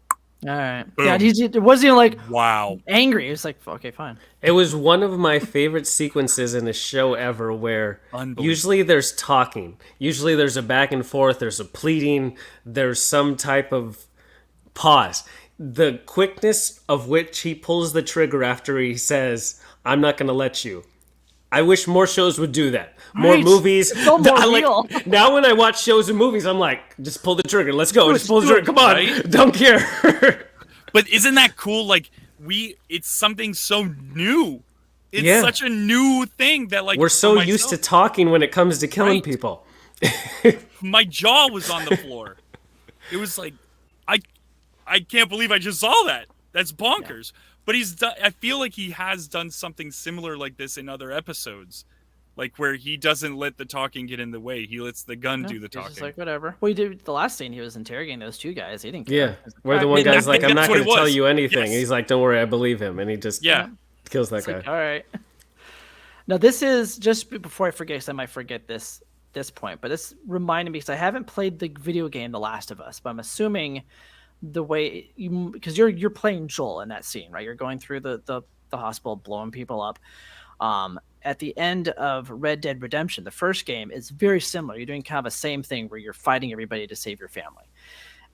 All right. Boom. Yeah, it wasn't even like Wow. angry. It was like, okay, fine. It was one of my favorite sequences in a show ever, where Unbelievable. usually there's talking. Usually there's a back and forth, there's a pleading, there's some type of pause. The quickness of which he pulls the trigger after he says, I'm not going to let you. I wish more shows would do that. More Right. movies. It's so more I real. now when I watch shows and movies, I'm like, just pull the trigger. Let's go. Just pull the do trigger. it, Come on. right? Don't care. But isn't that cool? Like, it's something so new. It's Yeah. such a new thing that, like, We're so for used to myself, talking when it comes to killing Right. people. my jaw was on the floor. It was like, I I can't believe I just saw that. That's bonkers. But he's done. I feel like he has done something similar like this in other episodes, like where he doesn't let the talking get in the way. He lets the gun do the He's talking. just like, whatever. Well, he did the last scene. He was interrogating those two guys. He didn't care. Yeah, where the one guy's like, I'm not That's what going to it tell was. you anything. Yes. And he's like, don't worry, I believe him. And he just kills that guy. Like, all right. Now, this is just before I forget, because I might forget this point, but this reminded me because I haven't played the video game The Last of Us, but I'm assuming the way because you're playing Joel in that scene, right? You're going through the hospital, blowing people up. At the end of Red Dead Redemption, the first game, is very similar. You're doing kind of the same thing where you're fighting everybody to save your family.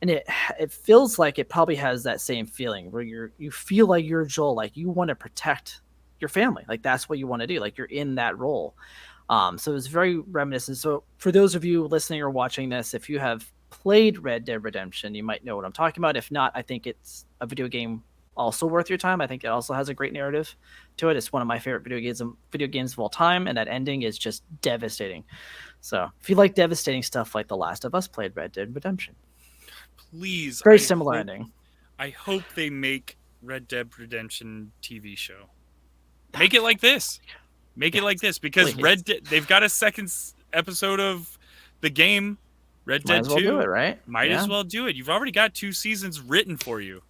And it feels like it probably has that same feeling where you feel like you're Joel, like you want to protect your family. Like that's what you want to do. Like you're in that role. So it's very reminiscent. So for those of you listening or watching this, if you have played Red Dead Redemption, you might know what I'm talking about. If not, I think it's a video game also worth your time. I think it also has a great narrative to it. It's one of my favorite video games of all time, and that ending is just devastating. So if you like devastating stuff like The Last of Us, played Red Dead Redemption. Please, Very similar ending. I hope they make Red Dead Redemption TV show. Make it like this. Make it like this because Please. they've got a second episode of the game, Red Might Dead as well 2. do it, right? Might Yeah. as well do it. You've already got 2 seasons written for you.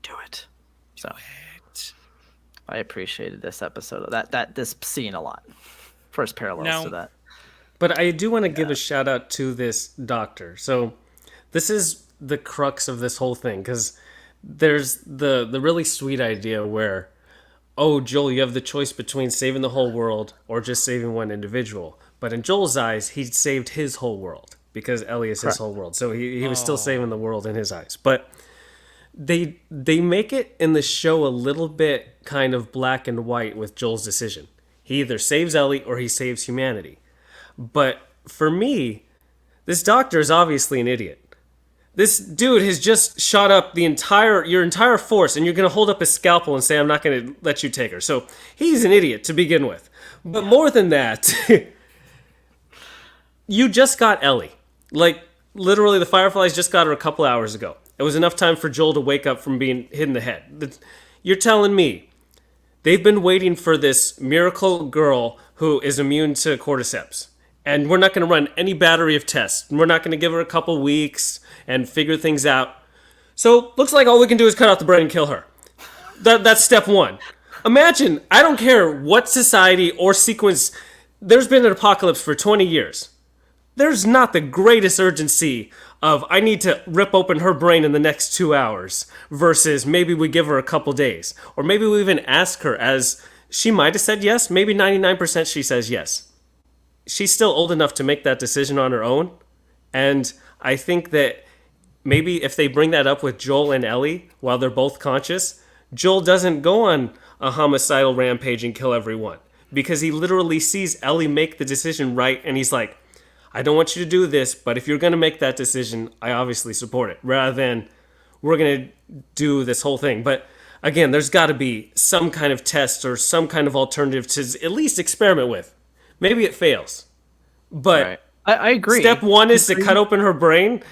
Do it. So I appreciated this episode of this scene a lot. First parallels to that. But I do want to give a shout out to this doctor. So this is the crux of this whole thing because there's the really sweet idea where, oh, Joel, you have the choice between saving the whole world or just saving one individual. But in Joel's eyes, he saved his whole world because Ellie is his whole world. So he was still saving the world in his eyes. But they make it in the show a little bit kind of black and white with Joel's decision. He either saves Ellie or he saves humanity. But for me, this doctor is obviously an idiot. This dude has just shot up your entire force, and you're going to hold up a scalpel and say, I'm not going to let you take her. So he's an idiot to begin with. But more than that, you just got Ellie. Like, literally, the Fireflies just got her a couple hours ago. It was enough time for Joel to wake up from being hit in the head. You're telling me they've been waiting for this miracle girl who is immune to cordyceps. And we're not going to run any battery of tests. We're not going to give her a couple weeks and figure things out. So, looks like all we can do is cut out the brain and kill her. That's step one. Imagine, I don't care what society or sequence, there's been an apocalypse for 20 years. There's not the greatest urgency of, I need to rip open her brain in the next 2 hours, versus maybe we give her a couple days. Or maybe we even ask her, as she might have said yes, maybe 99% she says yes. She's still old enough to make that decision on her own. And I think that maybe if they bring that up with Joel and Ellie while they're both conscious, Joel doesn't go on a homicidal rampage and kill everyone. Because he literally sees Ellie make the decision right, and he's like, I don't want you to do this, but if you're going to make that decision, I obviously support it. Rather than, we're going to do this whole thing. But again, there's got to be some kind of test or some kind of alternative to at least experiment with. Maybe it fails. But Right. I agree. Step one is to cut open her brain.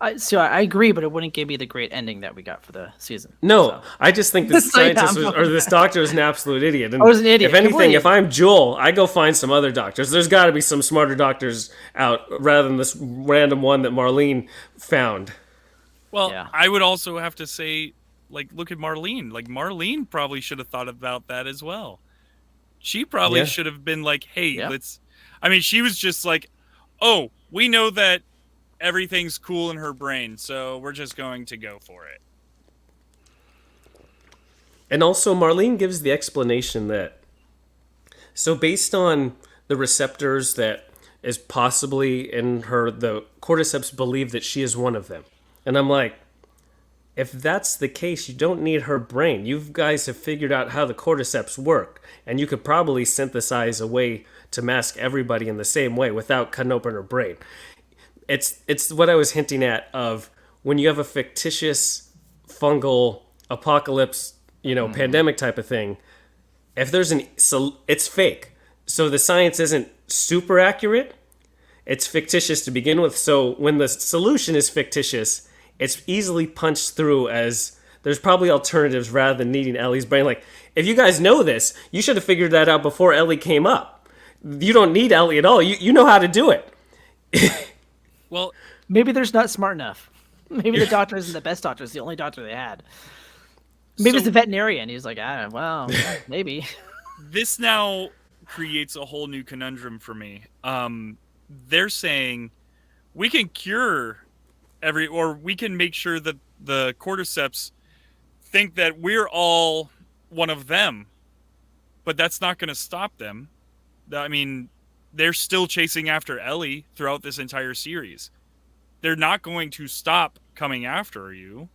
I agree, but it wouldn't give me the great ending that we got for the season. No, So. I just think this scientist or this doctor was an absolute idiot. And I was an idiot. If anything, Completely. if I'm Joel, I go find some other doctors. There's got to be some smarter doctors out rather than this random one that Marlene found. Well, Yeah. I would also have to say, like, look at Marlene. Like, Marlene probably should have thought about that as well. She probably should have been like, hey, let's... I mean, she was just like, oh, we know that everything's cool in her brain, so we're just going to go for it. And also, Marlene gives the explanation that, so based on the receptors that is possibly in her, the cordyceps believe that she is one of them. And I'm like, if that's the case, you don't need her brain. You guys have figured out how the cordyceps work, and you could probably synthesize a way to mask everybody in the same way without cutting open her brain. It's what I was hinting at of when you have a fictitious fungal apocalypse, pandemic type of thing. If there's it's fake. So the science isn't super accurate. It's fictitious to begin with. So when the solution is fictitious, it's easily punched through as there's probably alternatives rather than needing Ellie's brain. Like, if you guys know this, you should have figured that out before Ellie came up. You don't need Ellie at all. You know how to do it. Well, Maybe they're just not smart enough. Maybe the doctor isn't the best doctor. It's the only doctor they had. Maybe it's So- the veterinarian. He's like, well, maybe. this now creates a whole new conundrum for me. They're saying we can cure we can make sure that the cordyceps think that we're all one of them, but that's not going to stop them. I mean, they're still chasing after Ellie throughout this entire series. They're not going to stop coming after you.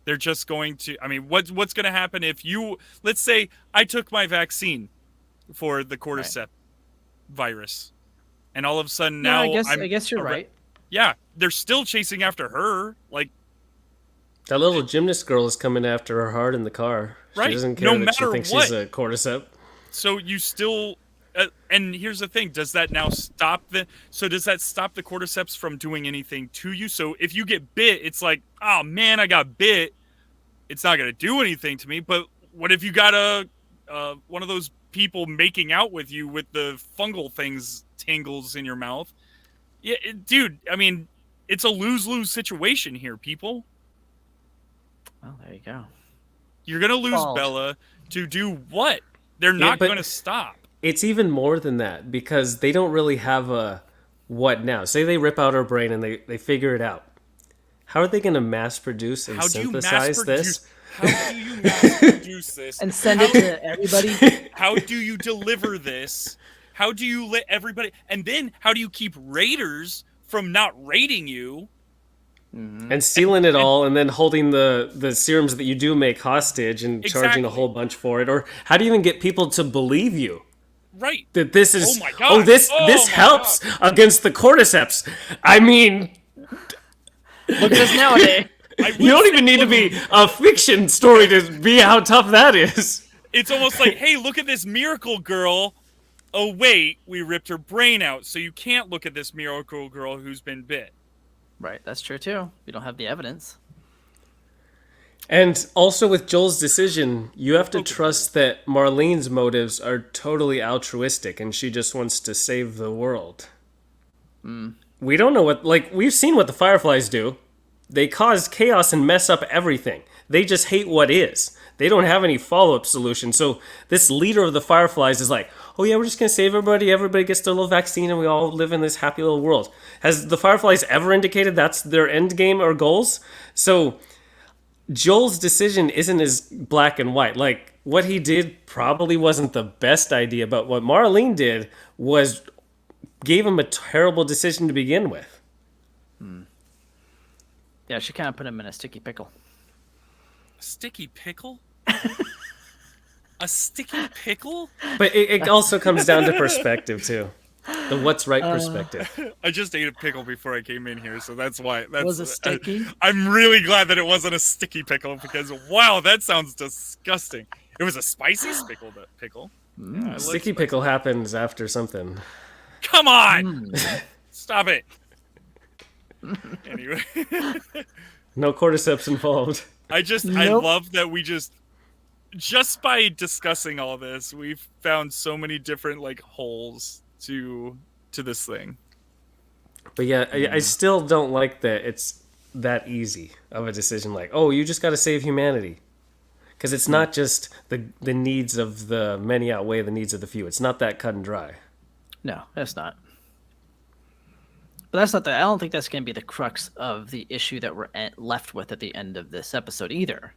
They're just going to, I mean, what's going to happen if let's say I took my vaccine for the cordyceps virus, and all of a sudden now I guess you're right. Yeah, they're still chasing after her. Like, That little gymnast girl is coming after her hard in the car. Right, She doesn't care no that she matter thinks what. she's a cordyceps. so you still, and here's the thing: does that now stop does that stop the cordyceps from doing anything to you? So if you get bit, it's like, oh man, I got bit. It's not gonna do anything to me. But what if you got one of those people making out with you with the fungal things tangles in your mouth? Yeah, dude. I mean, it's a lose-lose situation here, people. Well, there you go. You're gonna lose Fault. Bella to do what? They're not but- gonna stop. It's even more than that because they don't really have a what now. Say they rip out her brain and they figure it out. How are they going to mass produce and How do you synthesize this? How do you mass produce this? And send it to everybody. How do you deliver this? How do you let everybody? And then how do you keep raiders from not raiding you? And sealing it all and then holding the serums that you do make hostage and charging a Exactly. whole bunch for it? Or how do you even get people to believe you? Right. That this is Oh my God. this Oh this my helps against the cordyceps. I mean, Look at us nowadays. you don't even need to be a fiction story to be how tough that is. It's almost like, hey, look at this miracle girl. Oh wait, we ripped her brain out, so you can't look at this miracle girl who's been bit. Right, that's true too. We don't have the evidence. And also with Joel's decision, you have to trust that Marlene's motives are totally altruistic and she just wants to save the world. We don't know we've seen what the Fireflies do. They cause chaos and mess up everything. They just hate what is. They don't have any follow-up solution. So this leader of the Fireflies is like, oh yeah, we're just going to save everybody. Everybody gets their little vaccine and we all live in this happy little world. Has the Fireflies ever indicated that's their end game or goals? So Joel's decision isn't as black and white. Like, what he did probably wasn't the best idea, but what Marlene did was gave him a terrible decision to begin with. Yeah, she kind of put him in a sticky pickle. A sticky pickle? A sticky pickle? But it also comes down to perspective, too. The what's right perspective. I just ate a pickle before I came in here, so that's why. Was it sticky? I'm really glad that it wasn't a sticky pickle because, wow, that sounds disgusting. It was a spicy pickle. Yeah, I like Sticky spicy. pickle happens after something. Come on! Stop it. Anyway, No cordyceps involved. I Nope. love that we just by discussing all this, we've found so many different holes to this thing. But yeah, I still don't like that it's that easy of a decision. Like, oh, you just got to save humanity. Because it's not just the needs of the many outweigh the needs of the few. It's not that cut and dry. No, that's not. But that's not I don't think that's going to be the crux of the issue that we're left with at the end of this episode either.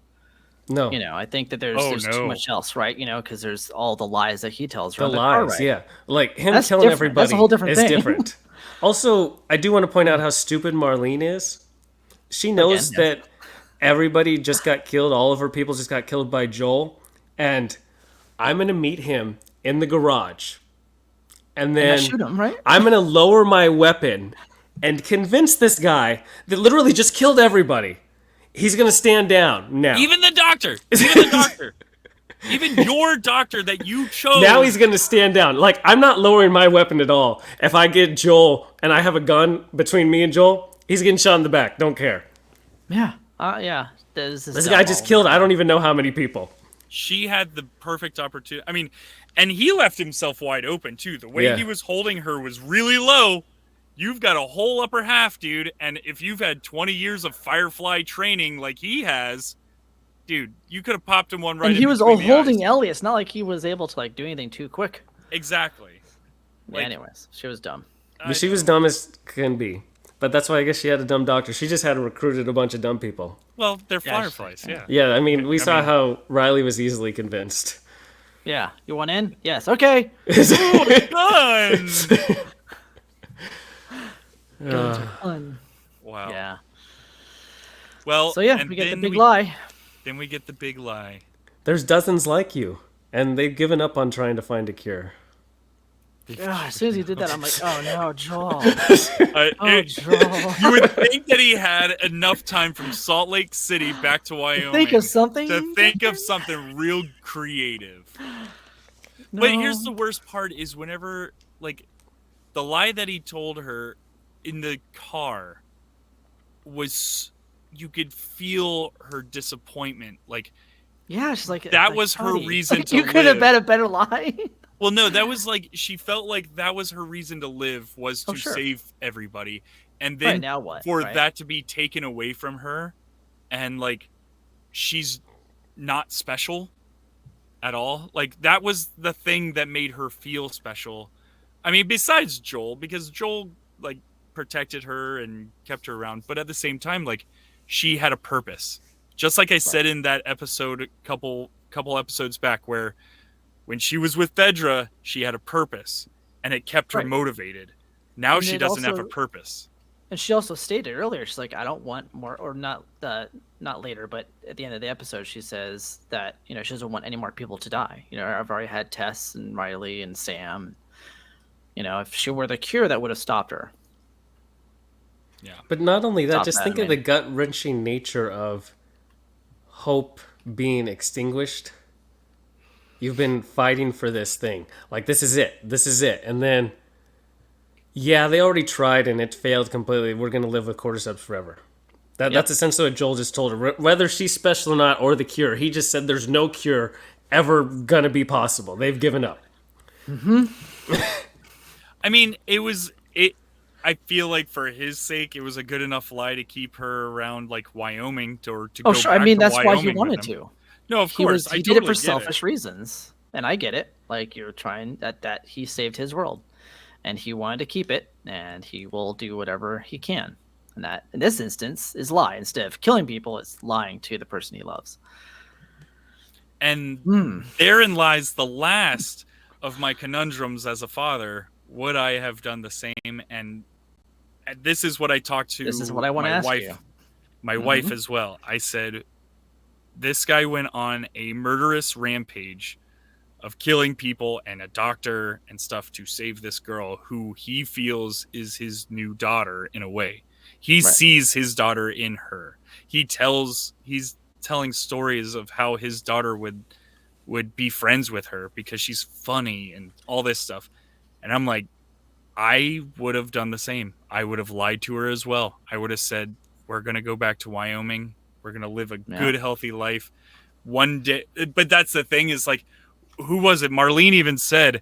No. I think that there's too much else, right? Because there's all the lies that he tells. The around car lies, ride. yeah. Like him That's killing different. everybody That's a whole different is thing. different. Also, I do want to point out how stupid Marlene is. She knows Again, that everybody just got killed. All of her people just got killed by Joel. And I'm going to meet him in the garage. And then shoot him, right? I'm going to lower my weapon and convince this guy that literally just killed everybody. He's going to stand down now. Even the doctor. Even the doctor. Even your doctor that you chose. Now he's going to stand down. Like, I'm not lowering my weapon at all. If I get Joel and I have a gun between me and Joel, he's getting shot in the back. Don't care. Yeah. Yeah. This guy just killed I don't even know how many people. She had the perfect opportunity. I mean, and he left himself wide open too. The way he was holding her was really low. You've got a whole upper half, dude. And if you've had 20 years of Firefly training like he has, dude, you could have popped him one right. And he in was between the holding eyes. Ellie. It's not like he was able to like do anything too quick. Exactly. Like, anyways, she was dumb. She was dumb as can be. But that's why I guess she had a dumb doctor. She just had recruited a bunch of dumb people. Well, they're Fireflies, yeah. Yeah, I mean, we saw how Riley was easily convinced. Yeah. You want in? Yes. Okay. Done! Done. Wow. Yeah. Well, So yeah, and we get the then big lie. Then we get the big lie. There's dozens like you, and they've given up on trying to find a cure. As soon as he did that, I'm like, oh no, Joel. Joel. You would think that he had enough time from Salt Lake City back to Wyoming Think of something. to think of something real creative. No. But here's the worst part is whenever, like, the lie that he told her in the car was, you could feel her disappointment. Like, Yeah, she's like that like, was her honey, reason to You could have live. bet a better lie. Well, no, that was like, she felt like that was her reason to live, was to sure. save everybody. And Right, then now what, for right? that to be taken away from her, and like, she's not special at all. Like, that was the thing that made her feel special. I mean, besides Joel, because Joel, like, protected her and kept her around. But at the same time, like, she had a purpose. Just like I said in that episode, a couple episodes back, where when she was with Fedra, she had a purpose, and it kept her Right. motivated. Now And she it doesn't have a also- purpose. And she also stated earlier, she's like, I don't want more, or not later, but at the end of the episode, she says that, you know, she doesn't want any more people to die. You know, I've already had Tess and Riley and Sam. You know, if she were the cure, that would have stopped her. Yeah. But not only that, Stop just that, think of man. the gut-wrenching nature of hope being extinguished. You've been fighting for this thing. Like, this is it. This is it. And then, yeah, they already tried and it failed completely. We're going to live with cordyceps forever. That's essentially what Joel just told her. Whether she's special or not, or the cure. He just said there's no cure ever going to be possible. They've given up. I mean, I feel like for his sake, it was a good enough lie to keep her around, like, Wyoming, to Oh, go sure. back I mean, to that's why he Wyoming with wanted him. to. No, of He course. did it totally for get selfish reasons, and I get it. Like, you're trying that he saved his world, and he wanted to keep it, and he will do whatever he can. And that, in this instance, is lie. Instead of killing people, it's lying to the person he loves. And therein lies the last of my conundrums as a father. Would I have done the same? And this is what I talked to. This is what I want to my ask wife, you. my wife as well. I said, this guy went on a murderous rampage of killing people and a doctor and stuff to save this girl who he feels is his new daughter in a way. He sees his daughter in her. He's telling stories of how his daughter would be friends with her because she's funny and all this stuff. And I'm like, I would have done the same. I would have lied to her as well. I would have said, we're going to go back to Wyoming. We're going to live a good, healthy life one day. But that's the thing is, like, who was it? Marlene even said,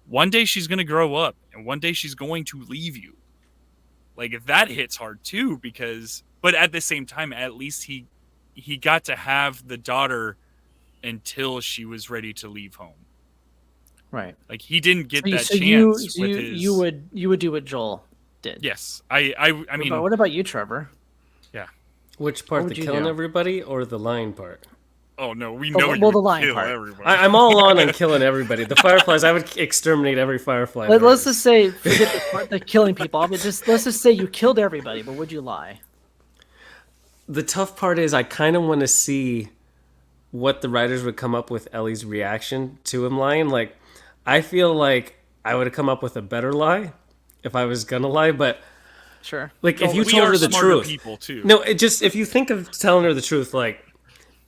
one day she's going to grow up and one day she's going to leave you. Like, if that hits hard too, but at the same time, at least he got to have the daughter until she was ready to leave home. Right. Like, he didn't get that So chance with you, his. you would do what Joel did. Yes, I mean, But what about you, Trevor? yeah. Which part, What the would you killing do? everybody or the lying part? Oh no, we Oh, know well, you the would lying kill part. everybody. I'm all on killing everybody. The Fireflies, I would exterminate every Firefly. Let's there is. just say, forget the part, the killing people. But let's just say you killed everybody. But would you lie? The tough part is I kind of want to see what the writers would come up with Ellie's reaction to him lying. Like, I feel like I would have come up with a better lie if I was gonna lie, but Sure. like if you we told are her the smarter truth. people too. No, it just if you think of telling her the truth, like,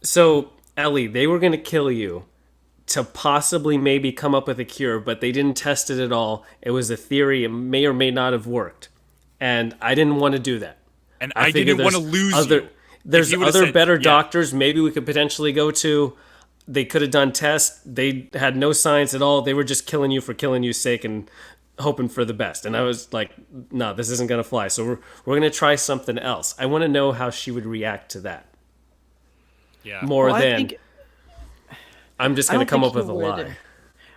so Ellie, they were gonna kill you to possibly maybe come up with a cure, but they didn't test it at all. It was a theory. It may or may not have worked, and I didn't want to do that. And I figured didn't want to there's lose you. there's he would've other said- better yeah. doctors maybe we could potentially go to. They could have done tests. They had no science at all. They were just killing you for killing you's sake and hoping for the best. And I was like, no, this isn't going to fly. So we're going to try something else. I want to know how she would react to that. Yeah. More Well, I than think- I'm just I going to don't come think up with he a would. lie.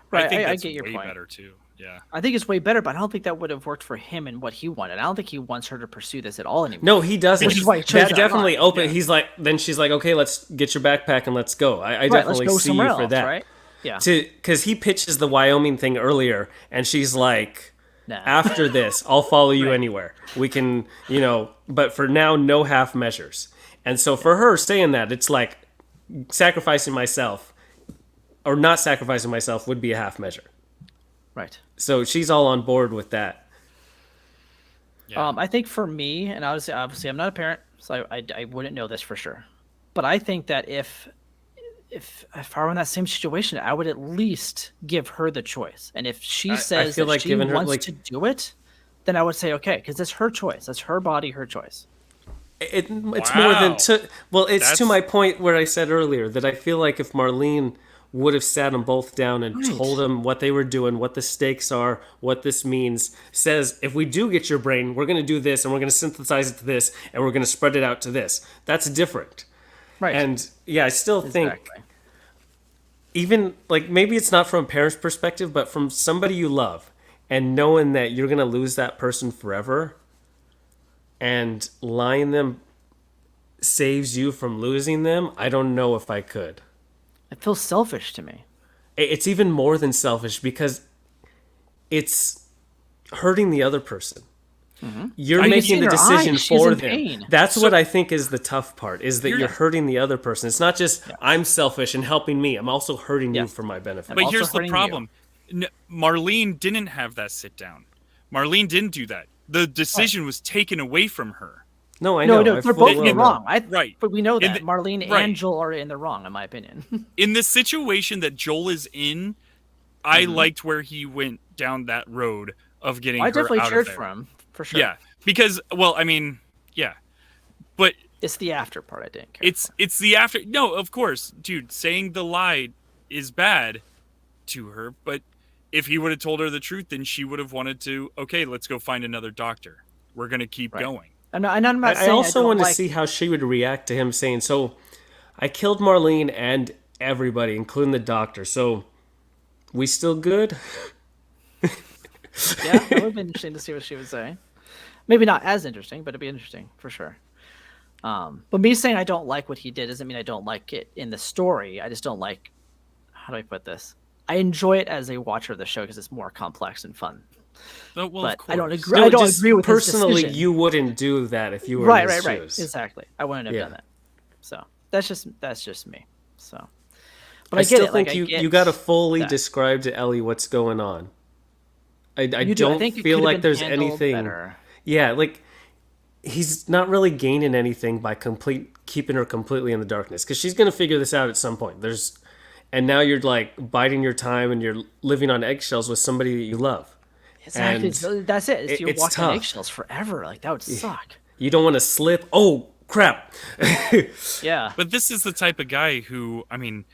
Right, I think I that's get your way point. better too. Yeah. I think it's way better, but I don't think that would have worked for him and what he wanted. I don't think he wants her to pursue this at all anymore. No, he doesn't. Which is why he chose That that definitely line. open. He's like, then she's like, okay, let's get your backpack and let's go. I Right, definitely let's go see somewhere you for else, that. right? Yeah. Because he pitches the Wyoming thing earlier, and she's like, Nah. after this, I'll follow you anywhere. We can, but for now, no half measures. And so for her saying that, it's like sacrificing myself or not sacrificing myself would be a half measure. Right. So she's all on board with that. Yeah. I think for me, and obviously I'm not a parent, so I wouldn't know this for sure. But I think that if I were in that same situation, I would at least give her the choice. And if she says feel that like she giving her, wants like- to do it, then I would say okay, because it's her choice. That's her body, her choice. It's more than Wow. well, it's to That's- my point where I said earlier that I feel like if Marlene would have sat them both down and Right. told them what they were doing, what the stakes are, what this means, says if we do get your brain, we're going to do this and we're going to synthesize it to this and we're going to spread it out to this. That's different. Right. And yeah, I still think Exactly. even like maybe it's not from a parent's perspective, but from somebody you love and knowing that you're going to lose that person forever and lying them saves you from losing them, I don't know if I could. It feels selfish to me. It's even more than selfish because it's hurting the other person. You're I can making see the in her decision eyes, she's for in them. pain. That's what I think is the tough part, is that Here- you're hurting the other person. It's not just I'm selfish and helping me. I'm also hurting you for my benefit. But also here's the hurting you. problem. Marlene didn't have that sit down. Marlene didn't do that. The decision was taken away from her. No, I know. No, I they're fully both in know. the wrong. Right. But we know In that the- Marlene right. and Joel are in the wrong, in my opinion. In the situation that Joel is in, I liked where he went down that road of getting I her definitely out cheered of there. for him, for sure. Yeah, because well, I mean, yeah, but It's the after part I didn't care it's the after. No, of course, dude, saying the lie is bad to her, but if he would have told her the truth, then she would have wanted to. Okay, let's go find another doctor. We're gonna keep going. And I'm not I saying also don't want to like, see how she would react to him saying, so I killed Marlene and everybody, including the doctor. So we still good? Yeah, that would have been interesting to see what she would say. Maybe not as interesting, but it'd be interesting for sure. But me saying I don't like what he did doesn't mean I don't like it in the story. I just don't like, how do I put this? I enjoy it as a watcher of the show because it's more complex and fun. Oh, well, of But course. I don't agree. No, I don't just agree with his personally, decision. you wouldn't do that if you were Right, in his right, right. shoes. Exactly. I wouldn't have Yeah. done that. So that's just me. So, but I I, get still it. Like, think I you get got to fully that. describe to Ellie what's going on. I You do. I don't think it feel could have like been there's handled anything. better. Yeah, like he's not really gaining anything by keeping her completely in the darkness because she's gonna figure this out at some point. And now you're like biding your time and you're living on eggshells with somebody that you love. Exactly. And So that's it. You're it's walking on tough. eggshells forever. Like that would suck. You don't want to slip. Oh crap! Yeah. But this is the type of guy who, I mean,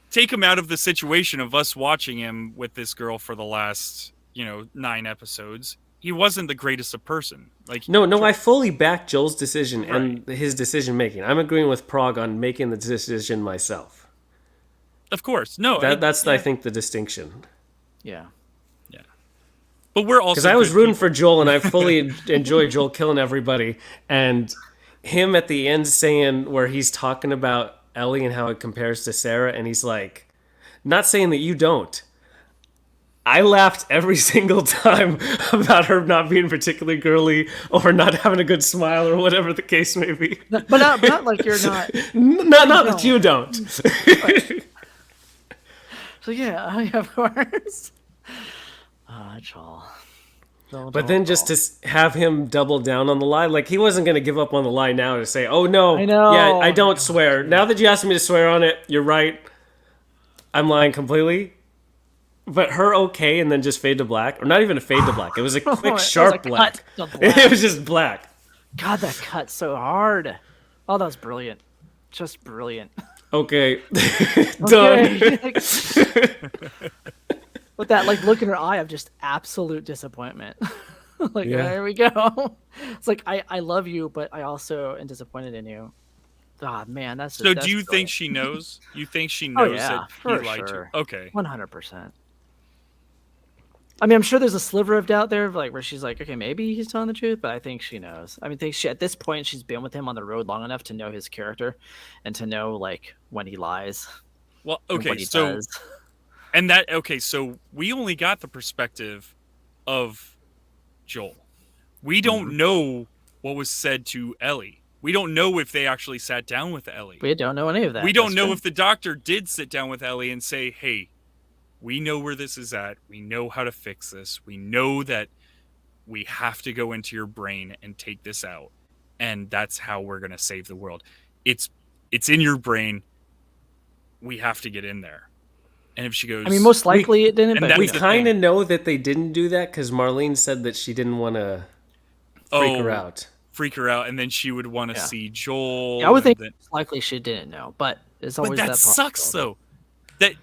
take him out of the situation of us watching him with this girl for the last, 9 episodes. He wasn't the greatest of person. Like No, I fully back Joel's decision and his decision making. I'm agreeing with Prague on making the decision myself. of course, no. That's I think the distinction. Yeah. But we're also Because I was good rooting people. for Joel, and I fully enjoyed Joel killing everybody, and him at the end saying where he's talking about Ellie and how it compares to Sarah, and he's like, not saying that you don't. I laughed every single time about her not being particularly girly or not having a good smile or whatever the case may be. But not like you're not. Not that you don't. So yeah, of course. Joel. But then just to have him double down on the lie, like he wasn't going to give up on the lie now to say, oh no, I know. yeah, I don't swear. Now that you asked me to swear on it, you're right. I'm lying completely. But her okay and then just fade to black, or not even a fade to black. It was a quick, was sharp a black. cut to black. It was just black. God, that cut so hard. Oh, that was brilliant. Just brilliant. Okay. Done. Okay. With that, like, look in her eye of just absolute disappointment. Like, Yeah. there we go. It's like, I love you, but I also am disappointed in you. Ah, man, that's just, So that's do you think brilliant. she knows? You think she Oh knows yeah, that he for lied to her? sure. Okay. 100%. I mean, I'm sure there's a sliver of doubt there, like where she's like, okay, maybe he's telling the truth, but I think she knows. I mean, think she at this point she's been with him on the road long enough to know his character, and to know like when he lies. Well, And okay, what he so does. so we only got the perspective of Joel. We don't know what was said to Ellie. We don't know if they actually sat down with Ellie. We don't know any of that. We don't That's know true. if the doctor did sit down with Ellie and say, hey, we know where this is at. We know how to fix this. We know that we have to go into your brain and take this out. And that's how we're going to save the world. It's in your brain. We have to get in there. And if she goes... I mean, most likely it didn't, and but that's who We the knows? kind of thing. know that they didn't do that because Marlene said that she didn't want to freak her out. Freak her out, and then she would want to Yeah. see Joel. Yeah, I would think and then- most likely she didn't know, but it's But always that that sucks, possibility. though. That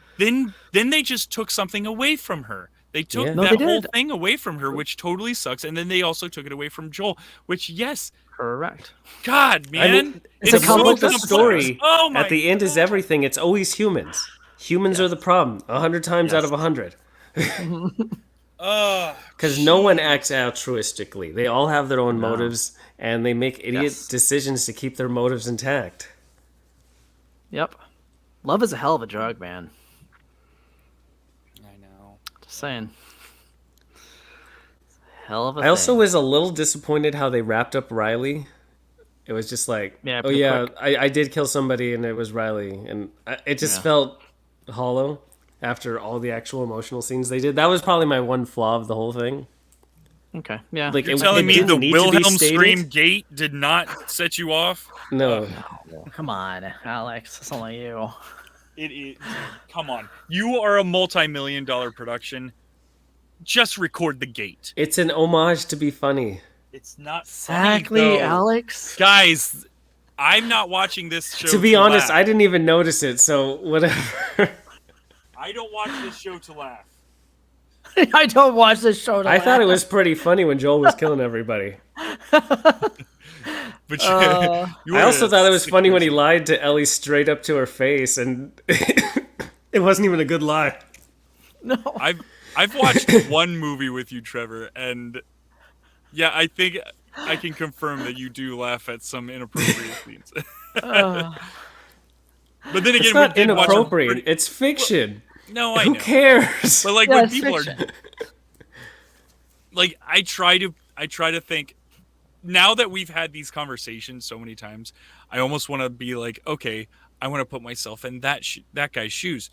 then they just took something away from her. They took Yeah. No, that they whole did. thing away from her, which totally sucks. And then they also took it away from Joel, which, yes, Correct. God, man, I mean, It's the a moral of complex the story. story Oh my at the end is God. everything. It's always humans. Humans are the problem 100 times out of 100. Because no one acts altruistically. They all have their own motives, and they make idiot Yes. decisions to keep their motives intact. Yep. Love is a hell of a drug, man. I know. Just saying. Hell of a I also thing. was a little disappointed how they wrapped up Riley. It was just like, Yeah, oh pretty yeah, quick. I did kill somebody, and it was Riley, and it just Yeah. felt hollow after all the actual emotional scenes they did. That was probably my one flaw of the whole thing. Okay. Yeah. Like, You're it telling me didn't the need to be Wilhelm stated. scream gate did not set you off? No, Come on, Alex. It's only you. It is. Come on. You are a multi-million-dollar production. Just record the gate. it's an homage to be funny. It's not funny, Exactly, though. Alex. Guys, I'm not watching this show To be honest, laugh. I didn't even notice it, so whatever. I don't watch this show to laugh. I don't watch this show. To I thought it laugh. was pretty funny when Joel was killing everybody. But I also thought it was funny when he lied to Ellie straight up to her face, and it wasn't even a good lie. No. I've watched one movie with you, Trevor, and yeah, I think I can confirm that you do laugh at some inappropriate scenes. But then again, It's not we did watch a inappropriate. pretty- It's fiction. No, I Who know. cares? But like Yeah, when it's people fiction. are like, I try to think. Now that we've had these conversations so many times, I almost want to be like, okay, I want to put myself in that guy's shoes.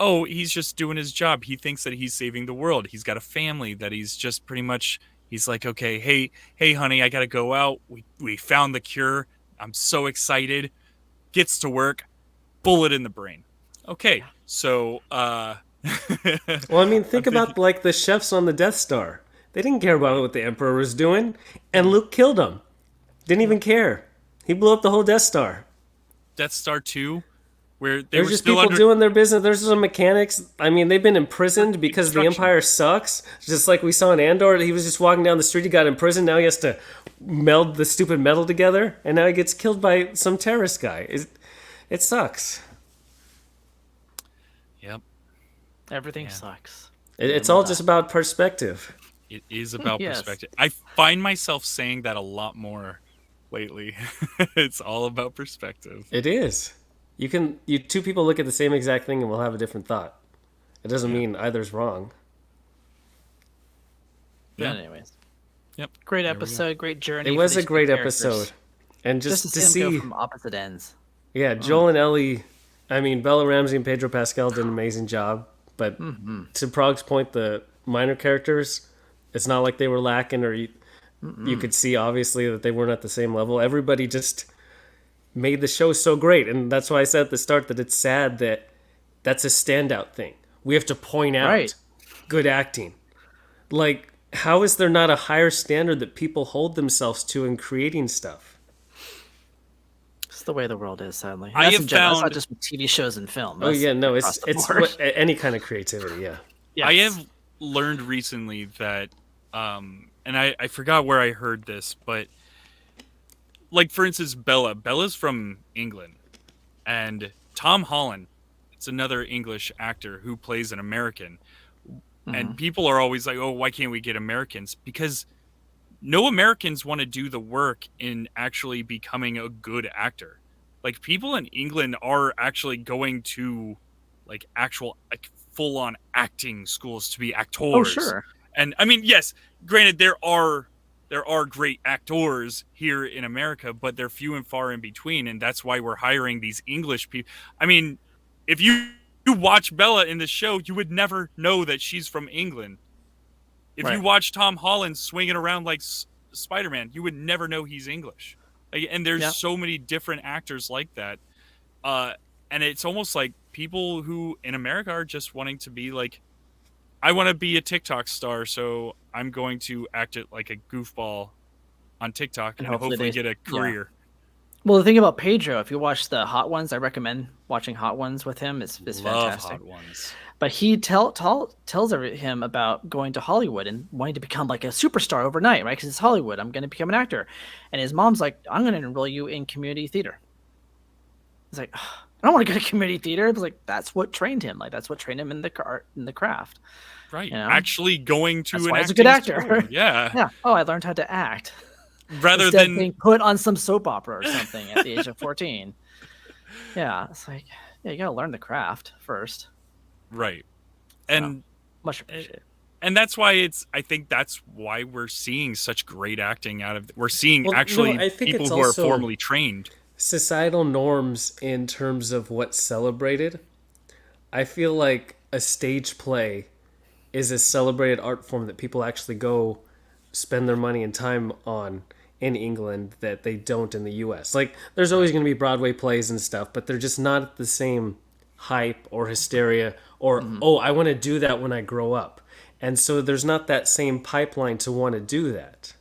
Oh, he's just doing his job. He thinks that he's saving the world. He's got a family that he's just pretty much. He's like, okay, hey, honey, I gotta go out. We found the cure. I'm so excited. Gets to work. Bullet in the brain. Okay, so Well, I mean, think about like the chefs on the Death Star. They didn't care about what the Emperor was doing, and Luke killed him. Didn't even care. He blew up the whole Death Star. Death Star 2, where they There's were just still people under. doing their business. There's some mechanics. I mean, they've been imprisoned because the Construction. Empire sucks. Just like we saw in Andor, he was just walking down the street, he got imprisoned. Now he has to meld the stupid metal together, and now he gets killed by some terrorist guy. It sucks. Yep, Everything sucks. It's all just about perspective. it is about Yes. perspective. I find myself saying that a lot more lately. It's all about perspective. It is. You two people look at the same exact thing and will have a different thought. It doesn't mean either's wrong. Yeah. But anyways, Yep. great There we go. episode, great journey. It for was a these two great characters. episode. And Just just to to see them see, go from opposite ends. yeah, Joel and Ellie, I mean, Bella Ramsey and Pedro Pascal did an amazing job. But to Prog's point, the minor characters, it's not like they were lacking or you could see obviously that they weren't at the same level. Everybody just made the show so great. And that's why I said at the start that it's sad that that's a standout thing. We have to point out Right. good acting. Like, how is there not a higher standard that people hold themselves to in creating stuff? It's the way the world is, sadly. I That's have in general. That's found- not just with TV shows and film. Oh That's yeah, no, across it's the board. any kind of creativity. Yeah. Yes. I have learned recently that, and I forgot where I heard this, but like for instance, Bella's from England, and Tom Holland, it's another English actor who plays an American, and people are always like, oh, why can't we get Americans? Because no Americans want to do the work in actually becoming a good actor. Like people in England are actually going to like actual like full on acting schools to be actors. Oh, sure. And I mean, yes, granted there are great actors here in America, but they're few and far in between, and that's why we're hiring these English people. I mean, if you watch Bella in the show, you would never know that she's from England. If you watch Tom Holland swinging around like Spider-Man, you would never know he's English. Like, and there's so many different actors like that. And it's almost like people who in America are just wanting to be like, I want to be a TikTok star, so I'm going to act it like a goofball on TikTok and hopefully get a career. Well, the thing about Pedro, if you watch the Hot Ones, I recommend watching Hot Ones with him. It's Love fantastic. Hot Ones. But he tells him about going to Hollywood and wanting to become like a superstar overnight, right? Because it's Hollywood. I'm going to become an actor. And his mom's like, I'm going to enroll you in community theater. He's like, I don't want to go to community theater. It's like, that's what trained him. Like, that's what trained him in the craft. Right. You know? Actually going to That's an why he's a acting good actor. school. Yeah. Yeah. Oh, I learned how to act. Rather Instead than of being put on some soap opera or something at the age of 14. Yeah. It's like, yeah, you got to learn the craft first. right. And Much appreciated. and that's why I think that's why we're seeing such great acting out of we're seeing Well, actually no, I think people it's who are also formally trained. societal norms in terms of what's celebrated. I feel like a stage play is a celebrated art form that people actually go spend their money and time on in England that they don't in the US. Like there's always going to be Broadway plays and stuff, but they're just not at the same hype or hysteria or oh, I want to do that when I grow up. And so there's not that same pipeline to want to do that.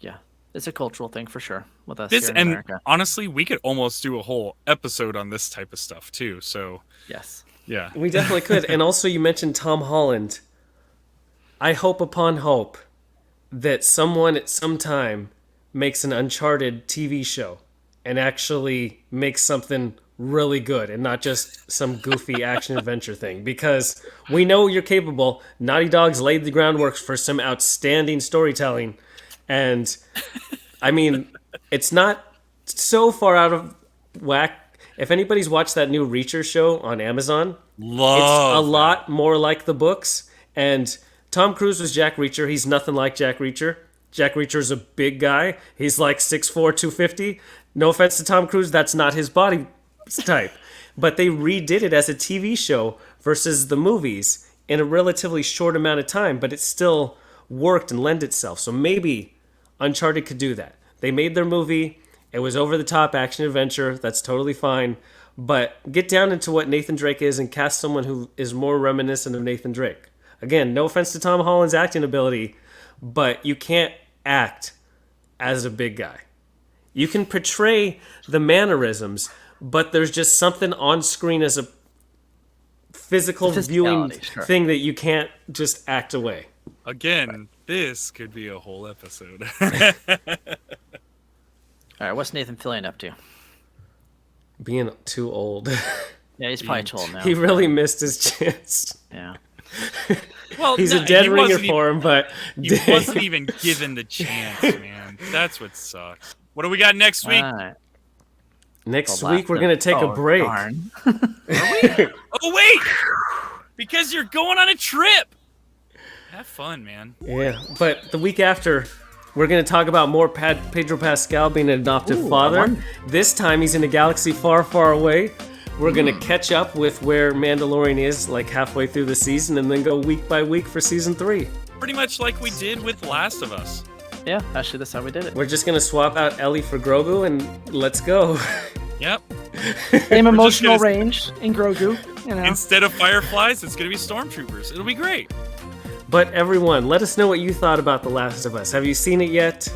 Yeah. It's a cultural thing for sure with us This here in and America. honestly, we could almost do a whole episode on this type of stuff too. So Yes. yeah. We definitely could. And also you mentioned Tom Holland. I hope upon hope that someone at some time makes an Uncharted TV show and actually makes something really good and not just some goofy action adventure thing, because we know you're capable. Naughty Dog's laid the groundwork for some outstanding storytelling, and I mean, it's not so far out of whack. If anybody's watched that new Reacher show on Amazon, Love it's a that. lot more like the books. And Tom Cruise was Jack Reacher. He's nothing like Jack Reacher. Jack Reacher's a big guy. He's like 6'4", 250. No offense to Tom Cruise, that's not his body type. But they redid it as a TV show versus the movies in a relatively short amount of time, but it still worked and lent itself. So maybe Uncharted could do that. They made their movie. It was over-the-top action adventure. That's totally fine. But get down into what Nathan Drake is and cast someone who is more reminiscent of Nathan Drake. Again, no offense to Tom Holland's acting ability, but you can't act as a big guy. You can portray the mannerisms, but there's just something on screen as a physical viewing Sure. thing that you can't just act away. Again, this could be a whole episode. All right, what's Nathan Fillion up to? Being too old. Yeah, he's probably too old now. He really missed his chance. Yeah. Well, He's no, a dead he ringer wasn't for him, but He wasn't even given the chance, man. That's what sucks. What do we got next week? All right. next The week we're last going to take a oh, break. darn. Oh wait, because you're going on a trip. Have fun, man. Yeah, but the week after, we're going to talk about more Pedro Pascal being an adoptive Ooh, I father. wonder. This time he's in a galaxy far, far away. We're going to catch up with where Mandalorian is like halfway through the season and then go week by week for season 3. Pretty much like we did with Last of Us. Yeah, actually, that's how we did it. We're just going to swap out Ellie for Grogu and let's go. Yep. Same emotional gonna- range in Grogu, you know. Instead of fireflies, it's gonna be stormtroopers. It'll be great. But everyone, let us know what you thought about The Last of Us. Have you seen it yet?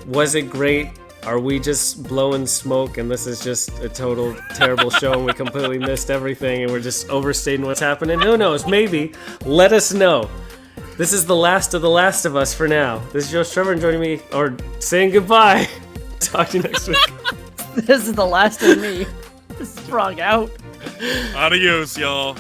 Was it great? Are we just blowing smoke and this is just a total terrible show and we completely missed everything and we're just overstating what's happening? Who knows? Maybe. Let us know. This is the last of The Last of Us for now. This is Joe Trevor and joining me, or saying goodbye. Talk to you next week. This is the last of me. This is Frog out. Adios, y'all.